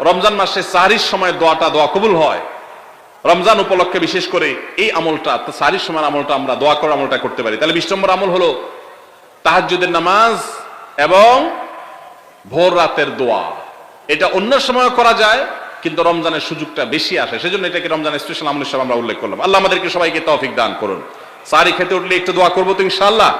রমজান মাসে সাহরির সময় দোয়া কবুল হয়। রমজান উপলক্ষে বিশেষ করে এই আমলটা, সাহরির সময় আমলটা আমরা দোয়া করার আমলটা করতে পারি। তাহলে 20 নম্বর আমল হলো তাহাজ্জুদের নামাজ এবং ভোর রাতের দোয়া। এটা অন্য সময় করা যায়, কিন্তু রমজানের সুযোগটা বেশি আসে, সেজন্য এটাকে রমজানের স্পেশাল আমল হিসেবে আমরা উল্লেখ করলাম। আল্লাহ আমাদেরকে সবাইকে তৌফিক দান করুন। সাহরি খেতে উঠলে একটু দোয়া করবো তো ইনশাআল্লাহ,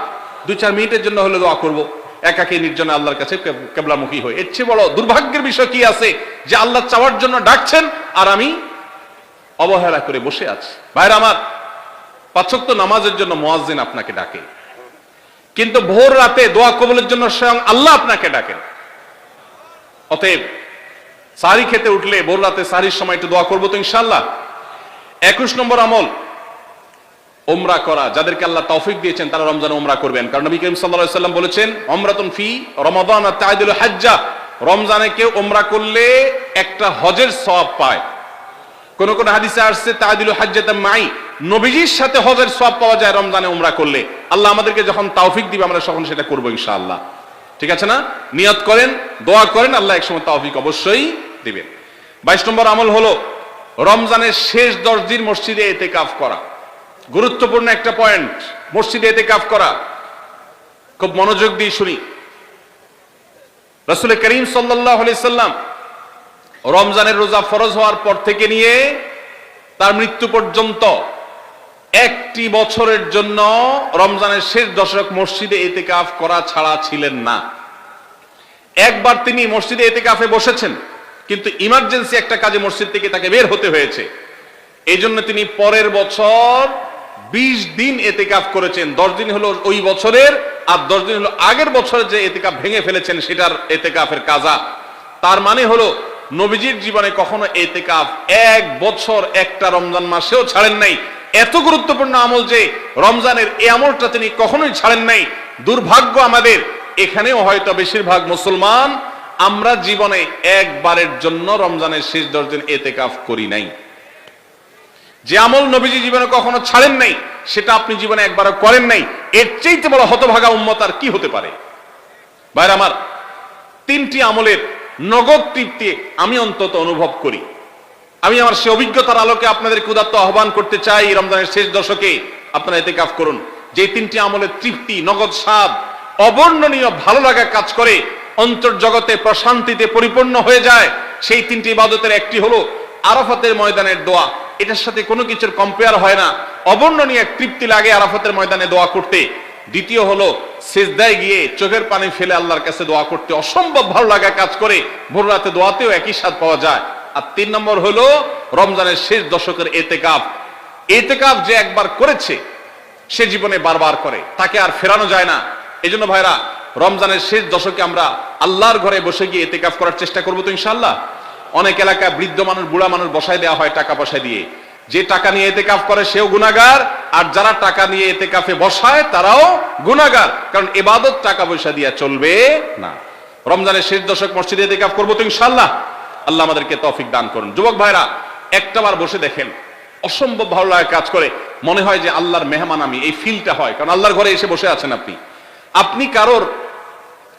2-4 মিনিটের জন্য হলে দোয়া করবো, একাকী নির্জনে আল্লাহর কাছে কেবলামুখী হয়ে। এর চেয়ে বড় দুর্ভাগ্যের বিষয় কি আছে যে আল্লাহ চাওয়ার জন্য ডাকছেন আর আমি অবহেলা করে বসে আছি। ভাইরা আমার, 5 ওয়াক্ত নামাজের জন্য মুয়াজ্জিন আপনাকে ডাকে, কিন্তু ভোর রাতে দোয়া কবুলের জন্য স্বয়ং আল্লাহ আপনাকে ডাকেন। অতএব সাহরি খেতে উঠলে ভোর রাতে সাহরির সময় একটু দোয়া করবো তো ইনশাআল্লাহ। 21 নম্বর আমল উমরা করা। যাদেরকে আল্লাহ তৌফিক দিয়েছেন তারা রমজানে উমরা করবেন, কারণ নবী করিম সাল্লাল্লাহু আলাইহি ওয়াসাল্লাম বলেছেন, উমরাতুন ফি রমাদান তা'দিলু হাজ্জা। রমজানে কেউ উমরা করলে একটা হজের সওয়াব পায়। কোন কোন হাদিসে আসছে তা'দিলু হাজ্জাতাম মাই, নবীজির সাথে হজের সওয়াব পাওয়া যায় রমজানে উমরা করলে। আল্লাহ আমাদেরকে যখন তৌফিক দিবে আমরা তখন সেটা করবো ইনশাআল্লাহ। ঠিক আছে না? নিয়ত করেন, দোয়া করেন, আল্লাহ একসময় তৌফিক অবশ্যই দিবেন। 22 নম্বর আমল হলো রমজানের শেষ 10 দিন মসজিদে ইতিকাফ করা। গুরুত্বপূর্ণ একটা পয়েন্ট, মসজিদে ইতিকাফ করা। খুব মনোযোগ দিয়ে শুনি। রাসূল করিম সাল্লাল্লাহু আলাইহি সাল্লাম রমজানের রোজা ফরজ হওয়ার পর থেকে নিয়ে তার মৃত্যু পর্যন্ত একটি বছরের জন্য রমজানের শেষ দশক মসজিদে ইতিকাফ করা ছাড়া ছিলেন না। একবার তিনি মসজিদে ইতিকাফে বসেছেন, কিন্তু ইমার্জেন্সি একটা কাজে মসজিদ থেকে তাকে বের হতে হয়েছে। এই জন্য তিনি পরের বছর 20 দিন ইতিকাফ করেছেন। 10 দিন হলো ওই বছরের, আর 10 দিন হলো আগের বছরে যে ইতিকাফ ভেঙে ফেলেছেন সেটার ইতিকাফের কাজা। তার মানে হলো নবীজির জীবনে কখনো ইতিকাফ এক বছর একটা রমজান মাসেও ছাড়েন নাই। এত গুরুত্বপূর্ণ আমল যে রমজানের এই আমলটা তিনি কখনোই ছাড়েন নাই। দুর্ভাগ্য আমাদের, এখানেও হয়তো বেশিরভাগ মুসলমান আমরা জীবনে একবারের জন্য রমজানের শেষ 10 দিন ইতিকাফ করি নাই। যে আমল নবীজি জীবনে কখনো ছাড়েন নাই সেটা আপনি জীবনে একবারও করেন নাই। এর চাইতে বড় হতভাগা উম্মত আর কি হতে পারে? ভাইরা আমার, 3টি আমলের নগদ তৃপ্তি আমি অন্তত অনুভব করি। আমি আমার সে অভিজ্ঞতার আলোকে আপনাদেরকে উদাত্ত আহ্বান করতে চাই, রমজানের শেষ দশকে আপনারা ইতিকাফ করুন। যে 3টি আমলের তৃপ্তি, নগদ স্বাদ, অবর্ণনীয় ভালো লাগা কাজ করে, অন্তর্জগতে প্রশান্তিতে পরিপূর্ণ হয়ে যায়, সেই 3টি ইবাদতের একটি হলো আরাফাতের ময়দানের দোয়া। এটার সাথে কোনো কিছুর কম্পেয়ার হয় না। অবর্ণনীয় এক তৃপ্তি লাগে আরাফাতের ময়দানে দোয়া করতে। দ্বিতীয় হলো সিজদায় গিয়ে চোখের পানি ফেলে আল্লাহর কাছে দোয়া করতে অসম্ভব ভালো লাগা কাজ করে। ভোর রাতে দোয়াতেও একই স্বাদ পাওয়া যায়। আর 3 নম্বর হলো রমজানের শেষ দশকের ইতিকাফ। ইতিকাফ যে একবার করেছে সে জীবনে বারবার করে, তাকে আর ফেরানো যায় না। এজন্য ভাইরা, রমজানের শেষ দশকে আমরা আল্লাহর ঘরে বসে গিয়ে ইতিকাফ করার চেষ্টা করবো তো ইনশাআল্লাহ। অনেক এলাকায় বৃদ্ধ মানুষ, বুড়া মানুষ বসায় দেওয়া হয় টাকা পয়সা দিয়ে। যে টাকা নিয়ে ইতিকাফ করে সেও গুনাহগার, আর যারা টাকা নিয়ে ইতিকাফে বসায় তারাও গুনাহগার। কারণ ইবাদত টাকা পয়সা দিয়ে চলবে না। রমজানের শেষ দশক মসজিদে ইতিকাফ করবো তো ইনশাআল্লাহ। আল্লাহ আমাদেরকে তৌফিক দান করুন। যুবক ভাইরা, একটাবার বসে দেখেন, অসম্ভব ভালো লাগে কাজ করে। মনে হয় যে আল্লাহর মেহমান আমি, এই ফিলটা হয়। কারণ আল্লাহর ঘরে এসে বসে আছেন আপনি কারোর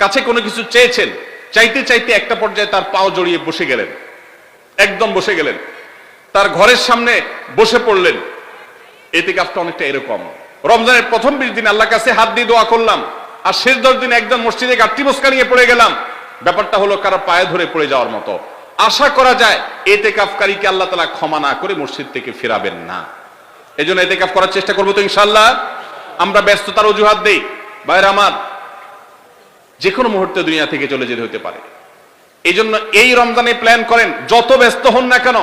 কাছে কোনো কিছু চেয়েছেন, চাইতে চাইতে একটা পর্যায়ে তার পাও জড়িয়ে বসে গেলেন, একদম বসে গেলেন, তার ঘরের সামনে বসে পড়লেন। ইতিকাফটা অনেকটা এরকম। রমজানের প্রথম 20 দিন আল্লাহর কাছে হাত দিয়ে দোয়া করলাম, আর শেষ 10 দিন একজন মসজিদে গাঁটটি মস্কা নিয়ে পড়ে গেলাম। ব্যাপারটা হলো কারো পায়ে ধরে পড়ে যাওয়ার মতো। আশা করা যায় ইতিকাফকারীকে আল্লাহ তাআলা ক্ষমা না করে মসজিদ থেকে ফেরাবেন না। এজন্য ইতিকাফ করার চেষ্টা করবো তো ইনশাআল্লাহ। আমরা ব্যস্ততার অজুহাত দেই। ভাইরা আমার, যে কোনো মুহূর্তে দুনিয়া থেকে চলে যেতে হতে পারে। এই জন্য এই রমজানে প্ল্যান করেন, যত ব্যস্ত হন না কেন।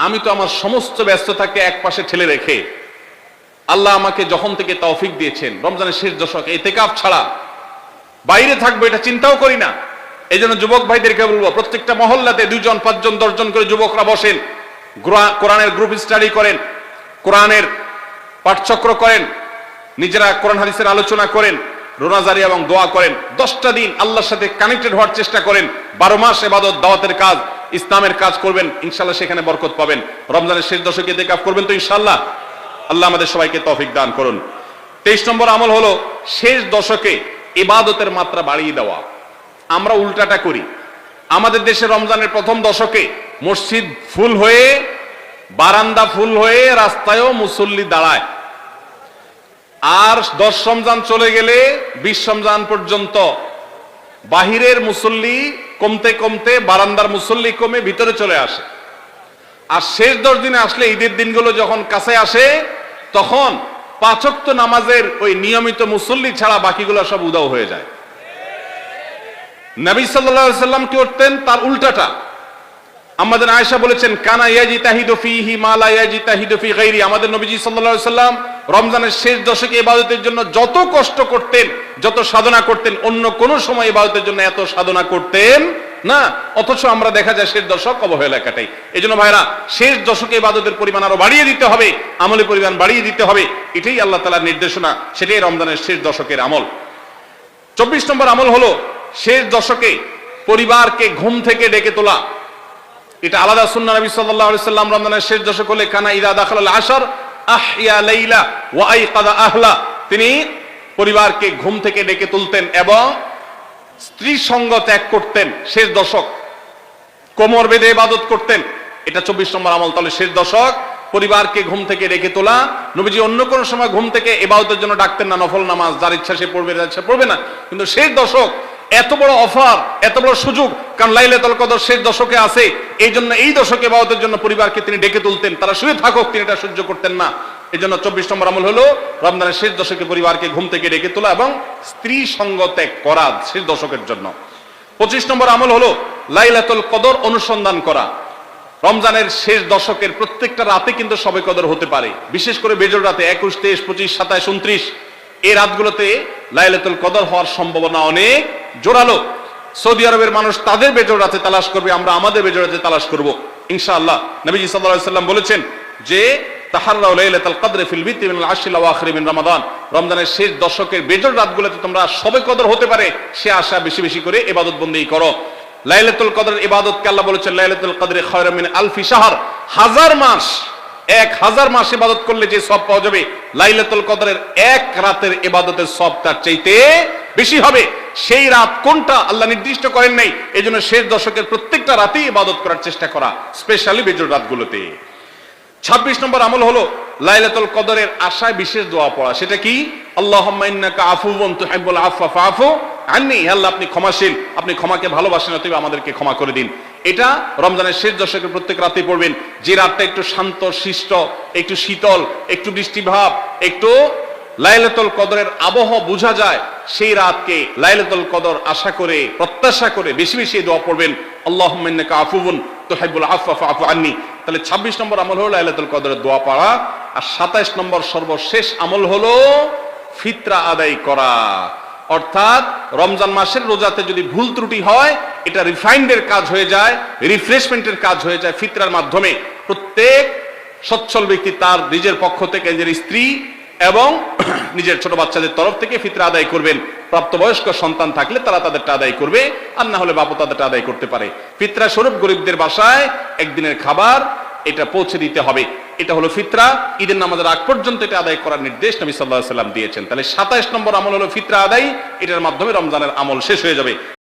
আমি তো আমার সমস্ত ব্যস্ততাকে এক পাশে ঠেলে রেখে আল্লাহ আমাকে যখন থেকে তৌফিক দিয়েছেন রমজানের শেষ দশকে ইতিকাফ ছাড়া বাইরে থাকবো এটা চিন্তাও করি না। এই জন্য যুবক ভাইদেরকে বলবো, প্রত্যেকটা মহল্লাতে 2 জন 5 জন 10 জন করে যুবকরা বসেন, কোরআনের গ্রুপ স্টাডি করেন, কোরআনের পাঠচক্র করেন, নিজেরা কোরআন হাদিসের আলোচনা করেন, রোনাজারি এবং দোয়া করেন। 10টা দিন আল্লাহর সাথে কানেক্টেড হওয়ার চেষ্টা করেন। 12 মাস ইবাদত, দাওয়াতের কাজ, ইসলামের কাজ করবেন, ইনশাআল্লাহ সেখানে বরকত পাবেন। রমজানের শেষ দশকে ইতিকাফ করবেন তো ইনশাআল্লাহ। আল্লাহ আমাদের সবাইকে তৌফিক দান করুন। 23 নম্বর আমল হলো শেষ দশকে ইবাদতের মাত্রা বাড়িয়ে দেওয়া। আমরা উল্টাটা করি। আমাদের দেশে রমজানের প্রথম দশকে মসজিদ ফুল হয়ে, বারান্দা ফুল হয়ে, রাস্তায়ও মুসল্লি দাঁড়ায়। আর 10 রমজান চলে গেলে 20 রমজান পর্যন্ত বাহিরের মুসল্লি কমতে কমতে বারান্দার মুসল্লি কমে ভিতরে চলে আসে। আর শেষ 10 দিনে আসলে, ঈদের দিনগুলো যখন কাছে আসে, তখন 5 ওয়াক্ত নামাজের ওই নিয়মিত মুসল্লি ছাড়া বাকিগুলো সব উধাও হয়ে যায়। নবী সাল্লাল্লাহু আলাইহি সাল্লাম কি করতেন? তার উল্টাটা। আমাদের আয়েশা বলেছেন, কানা ইয়াজিতাহিদু ফীহি মা লা ইয়াজিতাহিদু ফী গায়রি। আমাদের নবীজি সাল্লাল্লাহু আলাইহি সাল্লাম রমজানের শেষ দশকে ইবাদতের জন্য যত কষ্ট করতেন, যত সাধনা করতেন, অন্য কোন সময় ইবাদতের জন্য এত সাধনা করতেন না। অথচ আমরা দেখা যায় শেষ দশক অবহেলা কাটাই। এজন্য ভাইরা, শেষ দশকে ইবাদতের পরিমাণ আরো বাড়িয়ে দিতে হবে, আমলের পরিমাণ বাড়িয়ে দিতে হবে। এটাই আল্লাহ তাআলার নির্দেশনা, সেটাই রমজানের শেষ দশকের আমল। 24 নম্বর আমল হলো শেষ দশকে পরিবারকে ঘুম থেকে ডেকে তোলা। এটা আলাদা সুন্নাহ। নবী সাল্লাল্লাহু আলাইহি সাল্লাম রমজানের শেষ দশক হলে কানা ইযা দাখালাল আশর আহইয়া লাইলা ওয়া আইকাযা আহলা, তিনি পরিবারকে ঘুম থেকে ডেকে তুলতেন এবং স্ত্রী সঙ্গ ত্যাগ করতেন। শেষ দশক কোমর বেঁধে ইবাদত করতেন। এটা 24 নম্বর আমল। তাহলে শেষ দশক পরিবারকে ঘুম থেকে ডেকে তোলা। নবীজি অন্য কোন সময় ঘুম থেকে ইবাদতের জন্য ডাকতেন না, নফল নামাজ যার ইচ্ছা সে পড়বে, যার ইচ্ছা পড়বে না। কিন্তু শেষ দশক এত বড় অফার, এত বড় সুযোগ, কারণ লাইলাতুল কদর শেষ দশকে আছে, এই জন্য এই দশকে ইবাদতের জন্য পরিবারকে তিনি ডেকে তুলতেন। তারা শুয়ে থাকুক, তিনি এটা সহ্য করতেন না। এই জন্য 24 নম্বর আমল হলো রমজানের শেষ দশকে পরিবারকে ঘুম থেকে ডেকে তোলা এবং স্ত্রী সঙ্গ ত্যাগ করা শেষ দশকের জন্য। 25 নম্বর আমল হলো লাইলাতুল কদর অনুসন্ধান করা। রমজানের শেষ দশকের প্রত্যেকটা রাতে কিন্তু শবে কদর হতে পারে, বিশেষ করে বেজোড় রাতে 21, 23, 25, 27, 29 এই রাতগুলোতে লাইলাতুল কদর হওয়ার সম্ভাবনা অনেক জোরালো। সৌদি আরবের মানুষ তাদের বেজোড় রাতে তালাশ করবে, আমরা আমাদের বেজোড় রাতে তালাশ করব ইনশাআল্লাহ। নবীজি সাল্লাল্লাহু আলাইহি সাল্লাম বলেছেন যে তাহাররাউ লাইলাতুল কদর ফিল বিতি মিনাল আশরিল আওয়াখির মিন রমাদান, রমজানের শেষ দশকের বেজোড় রাতগুলোতে তোমরা শবে কদর হতে পারে সে আশা বেশি বেশি করে ইবাদত বন্দেগী করো। লাইলাতুল কদরের ইবাদতকে আল্লাহ বলেছেন লাইলাতুল কদরে খায়রুম মিন আলফি শাহর, 1000 মাস, 1000 মাস ইবাদত করলে যে সওয়াব পাওয়া যাবে, লাইলাতুল কদরের এক রাতের ইবাদতের সওয়াব তার চাইতে বেশি হবে। সেই রাত কোনটা আল্লাহ নির্দিষ্ট করেন নাই, এজন্য শেষ দশকের প্রত্যেকটা রাতেই ইবাদত করার চেষ্টা করা, স্পেশালি বেজোড় রাতগুলোতে। 26 নম্বর আমল হলো লাইলাতুল কদরের আশায় বিশেষ দোয়া পড়া। সেটা কি? আল্লাহুম্মা ইন্নাকা আফুউন তুহিব্বুল আফওয়া ফাআফু আন্নী, আল্লাহ আপনি ক্ষমাশীল, আপনি ক্ষমাকে ভালোবাসেন, অতএব আমাদেরকে ক্ষমা করে দিন। এটা রমজানের শেষ দশকের প্রত্যেক রাতে পড়বেন। যে রাতটা একটু শান্ত শিষ্ট, একটু শীতল, একটু বৃষ্টিভাব, একটু লাইলাতুল কদরের আবহাওয়া বোঝা যায়, সেই রাতকে লাইলাতুল কদর আশা করে প্রত্যাশা করে বেশি বেশি দোয়া পড়বেন, আল্লাহুম্মা ইন্নাকা আফুউন তুহিব্বুল আফওয়া ফাআফু আন্নী। তাহলে 26 নম্বর আমল হলো লাইলাতুল কদরের দোয়া পড়া। আর 27 নম্বর সর্বশেষ আমল হলো ফিতরা আদায় করা। অর্থাৎ রমজান মাসের রোজাতে যদি ভুল ত্রুটি হয়, এটা রিফাইন্ডের কাজ হয়ে যায়, রিফ্রেশমেন্টের কাজ হয়ে যায় ফিতরার মাধ্যমে। প্রত্যেক সচ্ছল ব্যক্তি তার নিজের পক্ষ থেকে, নিজের স্ত্রী এবং নিজের ছোট বাচ্চাদের তরফ থেকে ফিতরা আদায় করবেন। প্রাপ্তবয়স্ক সন্তান থাকলে তারা তাদেরটা আদায় করবে, আর না হলে বাবা তাদেরটা আদায় করতে পারে। ফিতরা স্বরূপ গরিবদের বাসায় একদিনের খাবার এটা পৌঁছে দিতে হবে। এটা হলো ফিতরা। ঈদের নামাজের আগ পর্যন্ত এটা আদায় করার নির্দেশ নবী সাল্লাল্লাহু আলাইহি ওয়াসাল্লাম দিয়েছেন। তাহলে 27 নম্বর আমল হলো ফিতরা আদায়। এটার মাধ্যমে রমজানের আমল শেষ হয়ে যাবে।